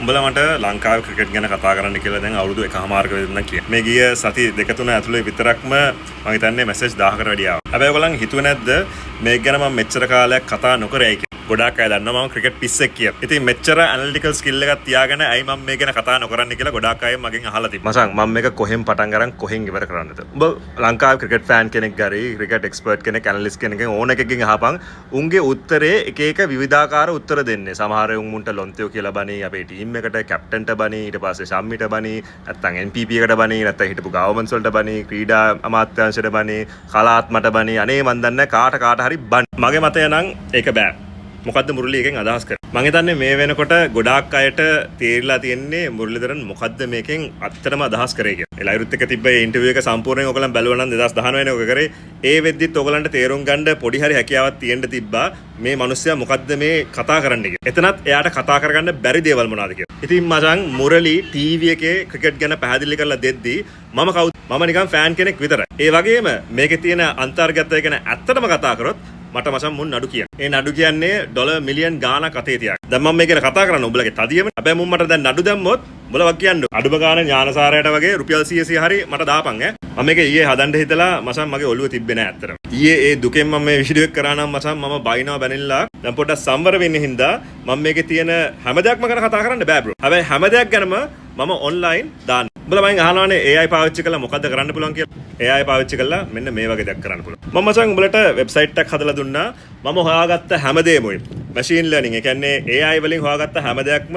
උඹලා මට ලංකාවේ ක්‍රිකට් ගැන කතා කරන්න කියලා දැන් අවුරුදු එකමාරක වෙන්න කියන. මේ ගිය සති දෙක තුන ඇතුලේ විතරක්ම මම හිතන්නේ මැසේජ් 1000කට වැඩි ආවා. හැබැයි ඔයගොල්ලන් හිතුවේ නැද්ද මේක ගැන මම මෙච්චර කාලයක් කතා නොකරයි කියලා? ගොඩාක් අය දන්නවා මම ක්‍රිකට් පිස්සෙක් කියලා. ඉතින් මෙච්චර ඇනලිටිකල් ස්කිල් එකක් තියාගෙන ඇයි මම මේ ගැන කතා නොකරන්නේ කියලා ගොඩාක් අය මගෙන් අහලා තිබ්බා. මචං මම මේක කොහෙන් පටන් ගරන් කොහෙන් ඉවර කරන්නද? උඹ ලංකාවේ ක්‍රිකට් ෆෑන් කෙනෙක් ගරි ක්‍රිකට් එක්ස්පර්ට් කෙනෙක් ඇනලිස්ට් කෙනෙක්ගෙන් ඕන එකකින් අහපන්. උන්ගේ උත්තරේ එක එක විවිධාකාර උත්තර දෙන්නේ. සමහර උන්ට ලොන්තියෝ කියලා බණී අපේ ටීම් එකට කැප්ටන්ට බණී ඊට පස්සේ ශම්මිට බණී නැත්නම් NPP එකට බණී නැත්නම් හිටපු ගවර්න්මන්ට්ස් වලට බණී ක්‍රීඩා අමාත්‍යාංශයට බණී කලාත්මට බණී අනේ මන් දන්නේ කාට හරි බණ. මගේ මතය නම් ඒක බෑ. මොකද්ද මුරලි එකෙන් අදහස් කරන්නේ? මම හිතන්නේ මේ වෙනකොට ගොඩාක් අයට තේරිලා තියෙන්නේ මුරලිදරන් මොකද්ද මේකෙන් අත්තටම අදහස් කරේ කියලා. ඒ ලයිරුත් එක තිබ්බ ඒ ඉන්ටර්විව් එක සම්පූර්ණයෙන් ඔයගොල්ලන් බැලුවා නම් 2019 වෙනි ඔක කරේ. ඒ වෙද්දිත් ඔයගොල්ලන්ට තේරුම් ගන්න පොඩි හරි හැකියාවක් තියෙන්න තිබ්බා මේ මිනිස්සයා මොකද්ද මේ කතා කරන්නේ කියලා. එතනත් එයාට කතා කරගන්න බැරි දේවල් මොනවද කියලා. ඉතින් මචං මුරලි ටීවී එකේ ක්‍රිකට් ගැන පැහැදිලි කරලා දෙද්දී මම කවුද? මම නිකන් ෆෑන් කෙනෙක් විතරයි. ඒ වගේම මේකේ තියෙන අන්තර්ගතය ගැන ඇත්තටම කතා කරොත් මට මචං මුන් නඩු කියන. ඒ නඩු කියන්නේ ඩොලර් මිලියන් ගාණක් අතේ තියාගෙන. දැන් මම මේක ගැන කතා කරන්න උඹලගේ තදියම. හැබැයි මුන් මට දැන් නඩු දැම්මොත් උඹලා වක් කියන්නේ අඩුම ගාණ ඥානසාරයට වගේ රුපියල් 100 හරි මට දාපන් ඈ. මම මේක ඊයේ හදන්න හිතලා මචං මගේ ඔළුව තිබ්බේ නෑ ඇත්තටම. ඊයේ ඒ දුකෙන් මම මේ වීඩියෝ එක කරා නම් මචං මම බයිනවා බැනිලා දැන් පොඩ්ඩක් සම්වර වෙන්න හින්දා මම මේකේ තියෙන හැම දෙයක්ම ගැන කතා කරන්න බෑ බ්‍රෝ. හැබැයි හැම දෙයක් ගැනම මම ඔන්ලයින් දාන්න. උඹලා මයින් අහනවානේ AI පාවිච්චි කරලා මොකද්ද කරන්න පුළුවන් කියලා. AI පාවිච්චි කරලා මෙන්න මේ වගේ දෙයක් කරන්න පුළුවන්. මම මචං උඹලට වෙබ්සයිට් එකක් හදලා දුන්නා. මම හොයාගත්ත හැමදේම මැෂින් ලර්නින්. ඒ කියන්නේ AI වලින් හොයාගත්ත හැම දෙයක්ම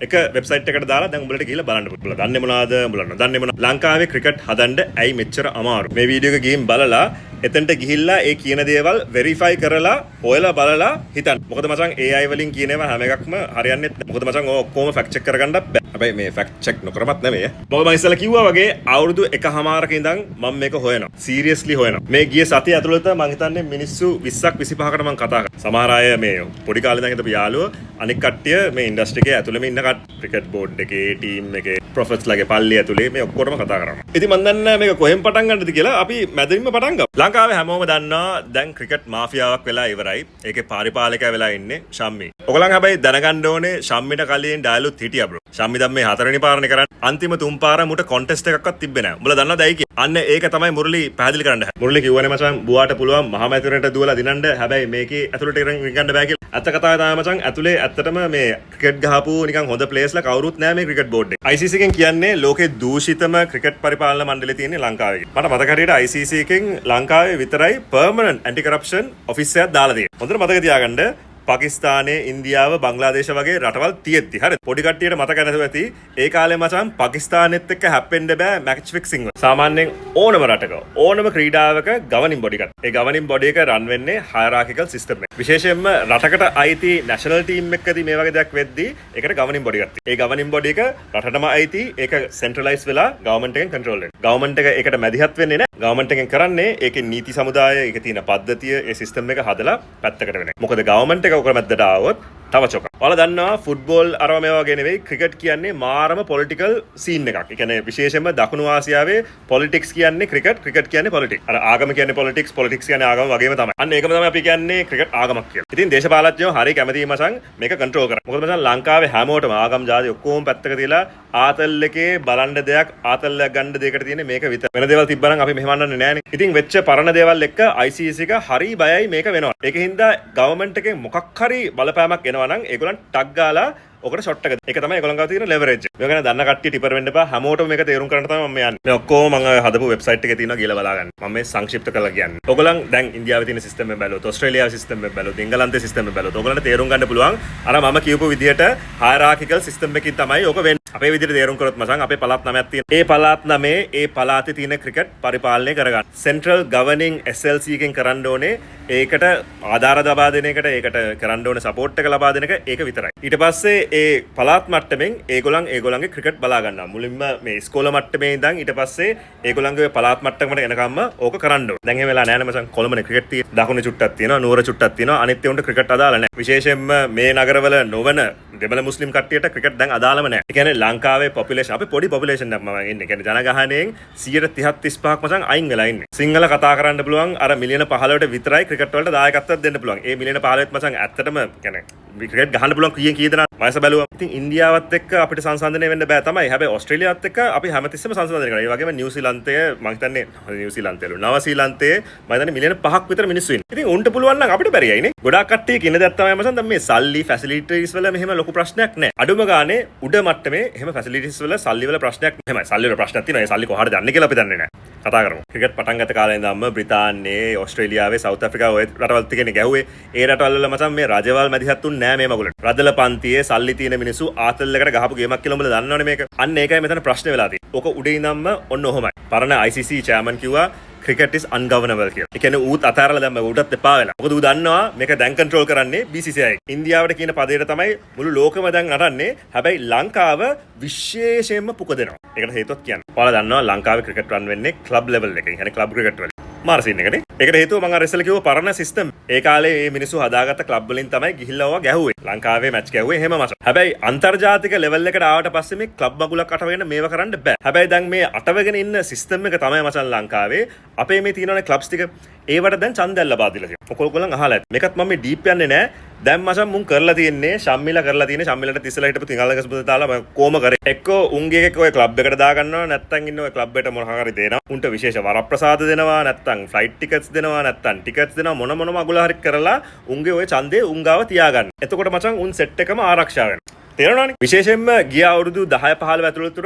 එක වෙබ්සයිට් එකකට දාලා දැන් උඹලට ගිහිල්ලා බලන්න පුළුවන්. දන්නේ මොනවද? උඹලා නොදන්නේ මොනවද? ලංකාවේ ක්‍රිකට් හදන්න ඇයි මෙච්චර අමාරු? මේ වීඩියෝ එක ගිහින් බලලා එතනට ගිහිල්ලා ඒ කියන දේවල් වෙරිෆයි කරලා හොයලා බලලා හිතන්න. මොකද මචං AI වලින් කියන ඒවා හැම එකක්ම හරියන්නේ නැහැ. මොකද මචං ඔය ඔක්කොම ෆැක්ට් චෙක් කරගන්නත් බෑ. හැබැයි මේ ෆැක්ට් චෙක් නොකරමත් නෙමෙයි. මොකද මම ඉස්සෙල්ලා කිව්වා වගේ අවුරුදු එකමාරක ඉඳන් මම මේක හොයනවා. සීරියස්ලි හොයනවා. මේ ගිය සතිය ඇතුළත මම හිතන්නේ මිනිස්සු 20ක් 25කට මම කතා කරා. සමහර අය මේ පොඩි කාලේ ඉඳන් හිටපු යාළුවෝ අනික් කට්ටිය මේ ඉන්ඩස්ට්‍රි එකේ ඇතුළෙම ඉන්න ක්‍රිකට් බෝඩ් එකේ ටීම් එකේ ප්‍රොෆෙස්ලගේ පල්ලිය ඇතුලේ මේ ඔක්කොටම කතා කරනවා. ඉතින් මම දන්නේ නැහැ මේක කොහෙන් පටන් ගන්නද කියලා. අපි මැදින්ම පටන් ගමු. ලංකාවේ හැමෝම දන්නවා දැන් ක්‍රිකට් මාෆියාවක් වෙලා ඉවරයි. ඒකේ පාරිපාලකයා වෙලා ඉන්නේ ශම්මි. ඔයගොල්ලන් හැබැයි දැනගන්න ඕනේ ශම්මිට කලින් ඩයලොග් හිටියා බ්‍රෝ. ශම්මි දැන් මේ හතරවෙනි පාරනේ කරන්නේ. අන්තිම තුන් පාර මුට කොන්ටෙස්ට් එකක්වත් තිබ්බේ නැහැ. උඹලා දන්නවද ඇයි කියලා? අන්න ඒක තමයි මුරලි පැහැදිලි කරන්න. මුරලි කිව්වනේ මචං බුවාට පුළුවන් මහමැතිවරණයට දුවලා දිනන්න. හැබැයි මේකේ ඇතුළට ඉරන් බෑ කියලා. ඇත්ත කතාව තමයි මචං ඇතුලේ ඇත්තටම මේ ක්‍රිකට් ගහපු නිකන් හොඳ ප්ලේස්ලා කවුරුත් නැහැ මේ ක්‍රිකට් බෝඩ් එකේ. ICC එකෙන් කියන්නේ ලෝකේ දූෂිතම ක්‍රිකට් පරිපාලන මණ්ඩලය තියෙන්නේ ලංකාවේ. මට මතක හරියට ICC එකෙන් ලංකාවේ විතරයි පර්මනන්ට් ඇන්ටි කරප්ෂන් ඔෆිස් එකක් දාලා තියෙන්නේ. හොඳට මතක තියාගන්න. පාකිස්තානයේ ඉන්දියාව බංග්ලාදේශ වගේ රටවල් තියෙද්දි හරිද පොඩි කට්ටියට මතක නැතුව ඇති ඒ කාලේ මචං පාකිස්තානෙත් එක්ක හැප්පෙන්න බෑ මැච් ෆික්සිං වල සාමාන්‍යයෙන් ඕනම රටක ඕනම ක්‍රීඩාවක ගවර්නින් බොඩි එකක් ඒ ගවර්නින් බොඩි එක රන් වෙන්නේ හයරාකිකල් සිස්ටම් එක විශේෂයෙන්ම රටකට අයිති නැෂනල් ටීම් එකකදී මේ වගේ දෙයක් වෙද්දී ඒකට ගවර්නින් බොඩි එකක් තියෙනවා ඒ ගවර්නින් බොඩි එක රටටම අයිති ඒක සෙන්ට්‍රලයිස් වෙලා ගවර්න්මන්ට් එකෙන් කන්ට්‍රෝල් වෙනවා ගවර්න්මන්ට් එක ඒකට මැදිහත් වෙන්නේ නැහැ ගවර්න්මන්ට් එකෙන් කරන්නේ ඒකේ නීති සමුදාය ඒකේ තියෙන පද්ධතිය ඒ සිස්ටම් එක හදලා පැත්තකට වෙනවා මොකද ගවර්න්මන්ට් එක ඔක මැද්දට ආවොත් තව චොක. ඔයාලා දන්නවා ෆුට්බෝල් අරව මේවා වගේ නෙවෙයි ක්‍රිකට් කියන්නේ මාරම පොලිටිකල් සීන් එකක්. ඒ කියන්නේ විශේෂයෙන්ම දකුණු ආසියාවේ පොලිටික්ස් කියන්නේ ක්‍රිකට් කියන්නේ පොලිටික්ස්. අර ආගම කියන්නේ පොලිටික්ස් කියන්නේ ආගම වගේම තමයි. අන්න ඒකම තමයි අපි කියන්නේ ක්‍රිකට් ආගමක් කියලා. ඉතින් දේශපාලඥයෝ හරි කැමතියි මචං මේක කන්ට්‍රෝල් කරන්න. මොකද මචං ලංකාවේ හැමෝටම ආගම් ජාති ඔක්කොම පැත්තක තියලා ආතල් එකේ බලන්න දෙයක් ආතල්යක් ගන්න දෙයකට තියෙන්නේ මේක විතර. වෙන දේවල් තිබ්බනම් අපි මෙහෙම වන්නන්නේ නෑනේ. ඉතින් වෙච්ච පරණ දේවල් එක්ක ICC එක හරි බයයි මේක වෙනවා. ඒකින්ද ගවර්න්මන්ට් එකේ මොකක් හරි බලපෑමක් එනවා නම් ඒගොල්ලන් ටක් ගාලා ඔකට ෂොට් එක. ඒක තමයි ඒගොල්ලන් ගාව තියෙන ලෙවරේජ්. මේක ගැන දන්න කට්ටිය ටිපර් වෙන්න එපා. හැමෝටම මේක තේරුම් ගන්න තමයි මම යන්නේ. මේ ඔක්කොම මම හදපු වෙබ්සයිට් එකේ තියෙනවා කියලා බලා ගන්න. මම මේ සංක්ෂිප්ත කරලා කියන්නේ. ඔයගොල්ලන් දැන් ඉන්දියාවේ තියෙන සිස්ටම් එක බැලුවොත්, ඕස්ට්‍රේලියාවේ සිස්ටම් එක බැලුවොත්, එංගලන්තේ සිස්ටම් එක බැලුවොත් ඔයගොල්ලන්ට තේරුම් ගන්න පුළුවන් අර මම කියපු විදිහට හයරාකිකල් සිස්ටම් එකකින් තමයි ඔක වෙන්නේ. අපේ විදිහට තේරුම් කරොත් මචං අපේ පළාත් 9ක් තියෙනවා. ඒ පළාත් 9 ඒ පළාතේ තියෙන ක්‍රිකට් පරිපාලනය කරගන්න. සෙන්ට්‍රල් ගවර්නින් SLC එකෙන් කරන්න ඕනේ ඒකට ආධාර ලබා දෙන එකට ඒකට කරන්න ඕනේ සපෝට් එක ලබා දෙන එක ඒක විතරයි. ඊට පස්සේ ඒ පළාත් මට්ටමින් ඒගොල්ලන්ගේ ක්‍රිකට් බලා ගන්නවා. මුලින්ම මේ ඉස්කෝල මට්ටමේ ඉඳන් ඊට පස්සේ ඒගොල්ලන්ගේ පළාත් මට්ටමකට එනකම්ම ඕක කරන්න ඕනේ. දැන් එහෙම වෙලා නැහැ නේ මචං. කොළඹනේ ක්‍රිකට් තියෙන. දකුණේ චුට්ටක් තියෙනවා, නුවර චුට්ටක් තියෙනවා. අනිත් ඒවුන්ට ක්‍රිකට් අදාළ නැහැ. විශේෂයෙන්ම මේ නගරවල නොවන දෙමළ මුස්ලිම් කට්ටියට ක්‍රිකට් දැන් අදාළම නැහැ. ඒ කියන්නේ ලංකාවේ පොපියුලේෂන් අපි පොඩි පොපියුලේෂන් එකක් මම ඉන්නේ. ඒ කියන්නේ ජනගහනයෙන් 130 35ක් මචං අයින් වෙලා ඉන්නේ. සිංහල කතා කරන්න පුළුවන් අර මිලියන 15කට විතරයි ක්‍රිකට් වලට දායකත්වයක් දෙන්න පුළුවන්. ඒ මිලියන 15ත් මචං ඇත්තටම කියන්නේ ක්‍රිකට් ගහන්න පුළුවන් කීයෙන් කී දෙනා වයස බැලුවා. ඉතින් ඉන්දියාවත් එක්ක අපිට සංසන්දනය වෙන්න බෑ තමයි. හැබැයි ඕස්ට්‍රේලියාවත් එක්ක අපි හැමතිස්සෙම සංසන්දනය කරනවා. ඒ වගේම නිව්සීලන්තය මම හිතන්නේ නිව්සීලන්තයලු නවසීලන්තයේ මම හිතන්නේ මිලියන 5ක් විතර මිනිස්සු ඉන්නේ. ඉතින් උන්ට පුළුවන් නම් අපිට බැරියයිනේ. ගොඩාක් කට්ටිය කියන දේ තමයි මචං දැන් මේ සල්ලි ෆැසිලිටිස් වල මෙහෙම ලොකු ප්‍රශ්නයක් නැහැ. අඩුම ගානේ උඩ මට්ටමේ එහෙම ෆැසිලිටිස් වල සල්ලි වල ප්‍රශ්නයක් නැහැ. සල්ලි වල ප්‍රශ්නයක් තියෙනවා. ඒ සල්ලි කොහාටද යන්නේ කියලා අපි දන්නේ නැහැ. කතා කරමු. ක්‍රිකට් පටන් ගත්ත කාලේ ඉඳන්ම බ්‍රිතාන්‍යයේ ඕස්ට්‍රේලියාවේ සවුත් ඇෆ්‍රිකාවේ ඔය රටවල් ටිකනේ ගැහුවේ. ඒ රටවල් වල මචං මේ රජවල් මැදිහත්තුන් නෑ මේ මගුලට. රදල පන්තියේ සල්ලි තියෙන මිනිස්සු ආතල් එකට ගහපු ගේමක් කියලා උඹලා දන්නවනේ මේක. අන්න ඒකයි මෙතන ප්‍රශ්නේ වෙලා තියෙන්නේ. ඕක උඩේ ඉඳන්ම ඔන්න ඔහොමයි. පරණ ICC චෙයාමන් කිව්වා cricket is ungovernable කියලා. ඒ කියන්නේ ඌත් අතාරලා දැම්ම ඌටත් එපා වෙලා. මොකද ඌ දන්නවා මේක දැන් කන්ට්‍රෝල් කරන්නේ BCCI. ඉන්දියාවට කියන පදේට තමයි මුළු ලෝකෙම දැන් නටන්නේ. හැබැයි ලංකාව විශේෂයෙන්ම පුක දෙනවා. ඒකට හේතුවක් කියන්නේ. ඔයාලා දන්නවා ලංකාවේ ක්‍රිකට් රන් වෙන්නේ ක්ලබ් ලෙවල් එකකින්. يعني ක්ලබ් ක්‍රිකට් වල. මාර සීන් එකනේ. ඒකට හේතුව මම අර ඉස්සෙල්ලා කිව්ව පරණ සිස්ටම්. ඒ කාලේ මේ මිනිස්සු හදාගත්ත ක්ලබ් වලින් තමයි ගිහිල්ලා ඔවා ගැහුවේ. ලංකාවේ මැච් ගැහුවේ එහෙම මචං. හැබැයි අන්තර්ජාතික ලෙවල් එකට ආවට පස්සේ මේ ක්ලබ් මගුලක් අටවගෙන මේව කරන්න බෑ. හැබැයි දැන් මේ අටවගෙන ඉන්න සිස්ටම් එක තමයි මචං ලංකාවේ අපේ මේ තියෙනනේ ක්ලබ්ස් ටික ඒවට දැන් ඡන්දය ලබා දීලා තියෙනවා. ඔකොල්ගොල්ලන් අහලා ඇති. මේකත් මම මේ ඩීප් යන්නේ නෑ. දැන් මචං මුන් කරලා තියෙන්නේ ශම්මිලා කරලා තියෙන්නේ ශම්මිලට තිස්සලා හිටපු තිඟලගස් පුත දාලා මම කොම කරේ. එක්කෝ උන්ගේ එක ඔය ක්ලබ් එකට දා ගන්නවා නැත්තම් ඉන්න ඔය ක්ලබ් එකට මොනවා හරි දෙනවා. උන්ට විශේෂ වරප්‍රසාද දෙනවා නැත්තම් ෆ්ලයිට් ටිකට්ස් දෙනවා නැත්තම් ටිකට්ස් දෙනවා මොන මගුල හරි කරලා උන්ගේ ඔය ඡන්දේ උන් ගාව තියාගන්න. එතකොට මචං උන් සෙට් එකම ආරක්ෂා වෙනවා. තේරෙනවනේ. විශේෂයෙන්ම ගිය අවුරුදු 10 15 ඇතුළත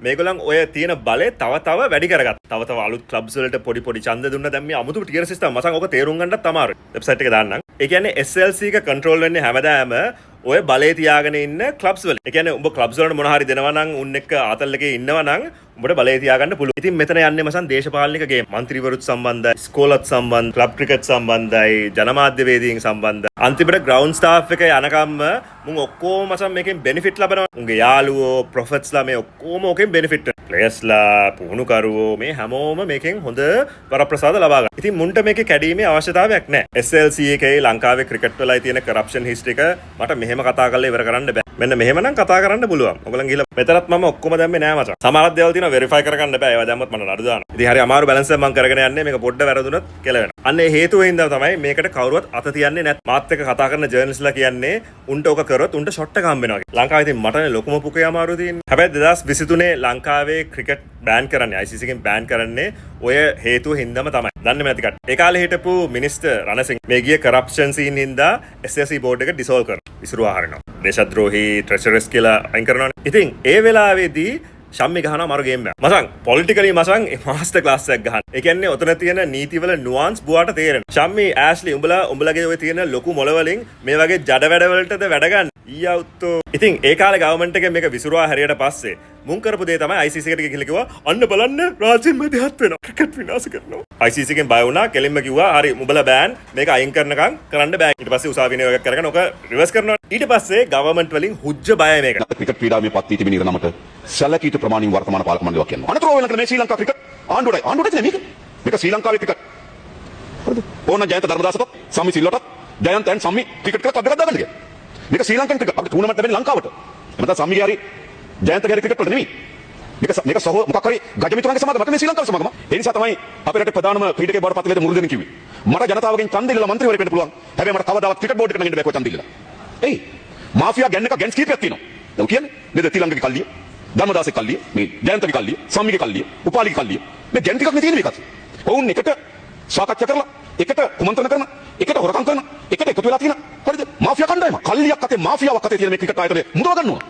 මේගොල්ලන් ඔය තියෙන බලය තව වැඩි කරගත්තා. තව අලුත් ක්ලබ්ස් වලට පොඩි ඡන්ද දුන්නා. දැන් මේ අමුතු ටියර් සිස්ටම් මචං ඔක තේරුම් ගන්නත් අමාරුයි. වෙබ්සයිට් එක දාන්නම්. ඒ කියන්නේ SLC එක කන්ට්‍රෝල් වෙන්නේ හැමදාම ඔය බලය තියාගෙන ඉන්න ක්ලබ්ස් වල. ඒ කියන්නේ උඹ ක්ලබ්ස් වලට මොන හරි දෙනවා නම් උන් එක්ක ආතල් එකේ ඉන්නවා නම් උඹට බලය තියාගන්න පුළුවන්. ඉතින් මෙතන යන්නේ මසන් දේශපාලනික ගේම්. മന്ത്രിවරුත් සම්බන්ධයි, ස්කෝලත් සම්බන්ධයි, ක්ලබ් ක්‍රිකට් සම්බන්ධයි, ජනමාධ්‍යවේදීන් සම්බන්ධයි. අන්තිමට ග්‍රවුන්ඩ් ස්ටාෆ් එක යනකම්ම මුන් ඔක්කොම මසන් මේකෙන් බෙනිෆිට් ලබනවා. උන්ගේ යාළුවෝ, ප්‍රොෆෙට්ස්ලා මේ ඔක්කොම ඕකෙන් බෙනිෆිට් වෙනවා. ප්ලේයර්ස්ලා, පුහුණුකරුවෝ මේ හැමෝම මේකෙන් හොඳ වරප්‍රසාද ලබා ගන්න. ඉතින් මුන්ට මේකේ කැඩීමේ අවශ්‍යතාවයක් නැහැ. SLC එකේ ලංකාවේ ක්‍රිකට් වලයි තියෙන කරප්ෂන් හිස්ටරි එක මට මෙහෙම කතා කරලා ඉවර කරන්න බෑ. මෙන්න මෙහෙම නම් කතා කරන්න පුළුවන්. ඔයගොල්ලන් ගිහලා මෙතනත් මම ඔක්කොම දැම්මේ නෑ මචං. සමහරක් දේවල් තියෙනවා වෙරිෆයි කරගන්න බෑ. ඒවා දැම්මත් මම නඩු දානවා. ඉතින් හරි අමාරු බැලන්ස් එකක් මම කරගෙන යන්නේ. මේක පොඩ්ඩ වැරදුනොත් කියලා වෙනවා. අන්න ඒ හේතුව හින්දා තමයි මේකට කවුරුවත් අත තියන්නේ නැත්. මාත් එක්ක කතා කරන ජර්නලිස්ට්ලා කියන්නේ උන්ට ඔක කරොත් උන්ට ෂොට් එක හම්බ වෙනවා කියලා. ලංකාවේ ඉතින් මටනේ ලොකුම පුකේ අමාරු තියෙන්නේ. හැබැයි 2023 ලංකාවේ ක්‍රිකට් බෑන් කරන්නේ ICC එකෙන් බෑන් කරන්නේ ඔය හේතුව හින්දාම තමයි. දන්නේ නැති කට. ඒ කාලේ හිටපු මිනිස්ටර් රණසිංහ මේ ගිය කරප්ෂන් සීන් හින්දා SSC බෝඩ් එක ඩිසෝල්ව් කරනවා. විසිරුවා හරිනවා. දේශද්‍රෝහී ට්‍රෙෂරර්ස් කියලා අයින් කරනවානේ. ඉතින් ඒ වෙලාවේදී ශම්මි ගහනවා මරු ගේම් එක. මසං පොලිටිකලි මසං මාස්ටර් ක්ලාස් එකක් ගහන. ඒ කියන්නේ ඔතන තියෙන නීතිවල නුවන්ස් බුවාට තේරෙනවා. ශම්මි ඇෂ්ලි උඹලගේ ඔය තියෙන ලොකු මොළ වලින් මේ වගේ ජඩ වැඩ වලටද වැඩ ගන්න. ඊයවුත්තෝ. ඉතින් ඒ කාලේ ගවර්න්මන්ට් එකෙන් මේක විසිරුවා හැරියට පස්සේ මුන් කරපු දේ තමයි ICC එකට ගිහිල්ලා කිව්වා අන්න බලන්න රාජ්‍යෙන් මැදිහත් වෙනවා. ක්‍රිකට් විනාශ කරනවා. ICC එකෙන් බය වුණා. කෙලින්ම කිව්වා හරි උඹලා බෑන් මේක අයින් කරනකම් කරන්න බෑ. ඊට පස්සේ උසාවියේ එකක් කරගෙන ඔක රිවර්ස් කරනවා. ඊට පස්සේ ගවර්න්මන්ට් වලින් හුජ්ජ බයයි මේක. ක්‍රිකට් ක්‍රීඩාවේ පත් වී තිබෙන ඉරණමට සැලකීත ප්‍රමාණින් වර්තමාන පාලක මණ්ඩලයක් කියනවා. අනතුරු වෙන කල මේ ශ්‍රී ලංකා ක්‍රිකට් ආණ්ඩුවට මේක. මේක ශ්‍රී ලංකාවේ ක්‍රිකට්. හරිද? ඕන ජයන්ත ධර්මදාසට සම්මි සිල්වටත් ජයන්ත and සම්මි ක්‍රිකට් කරලා කඩ දාගන්න කියලා. මේක ශ්‍රී ලංකන් ක්‍රිකට් අපිට ටූර්නමන්ට් ලැබෙන්නේ ලංකාවට. එතන සම්මිගේ හරි ජයන්තගේ ක්‍රිකට් වලට නෙමෙයි. මේක සහෝ මොකක් හරි ගජමිතුන්ගේ සමාගම මත මේ ශ්‍රී ලංකාවේ සමාගම. ඒ නිසා තමයි අපේ රටේ ප්‍රධානම ක්‍රීඩකයෙක් බවට පත් වෙලා මුරුදෙන කිව්වේ. මට ජනතාවගෙන් ඡන්දෙ ඉල්ලලා මන්ත්‍රීවරයෙක් වෙන්න පුළුවන්. හැබැයි මට කවදාවත් ක්‍රිකට් බෝඩ් එකට නගින්න බෑ කො ඡන්දෙ ඉල්ලලා. එයි මාෆියා ගැන් එක ගැන්ස් කීපයක් තියෙනවා. දැන් කියන්නේ නේද තිලංගගේ කල්ලිය, ධර්මදාසේ කල්ලිය, මේ ජයන්තගේ කල්ලිය, සම්මිගේ කල්ලිය, උපාලිගේ කල්ලිය. මේ ගැන් ටිකක් නේ තියෙන්නේ මේකත්. ඔවුන් එකට සාකච්ඡා කරලා එකට කුමන්ත්‍රණ කරන එකට හොරකම් කරන එකට එකතු වෙලා තියෙන හරිද මාෆියා කණ්ඩායම කල්ලියක් අතේ මාෆියාවක් අතේ තියෙන මේ ක්‍රිකට් ආයතනය මුදව ගන්නවා.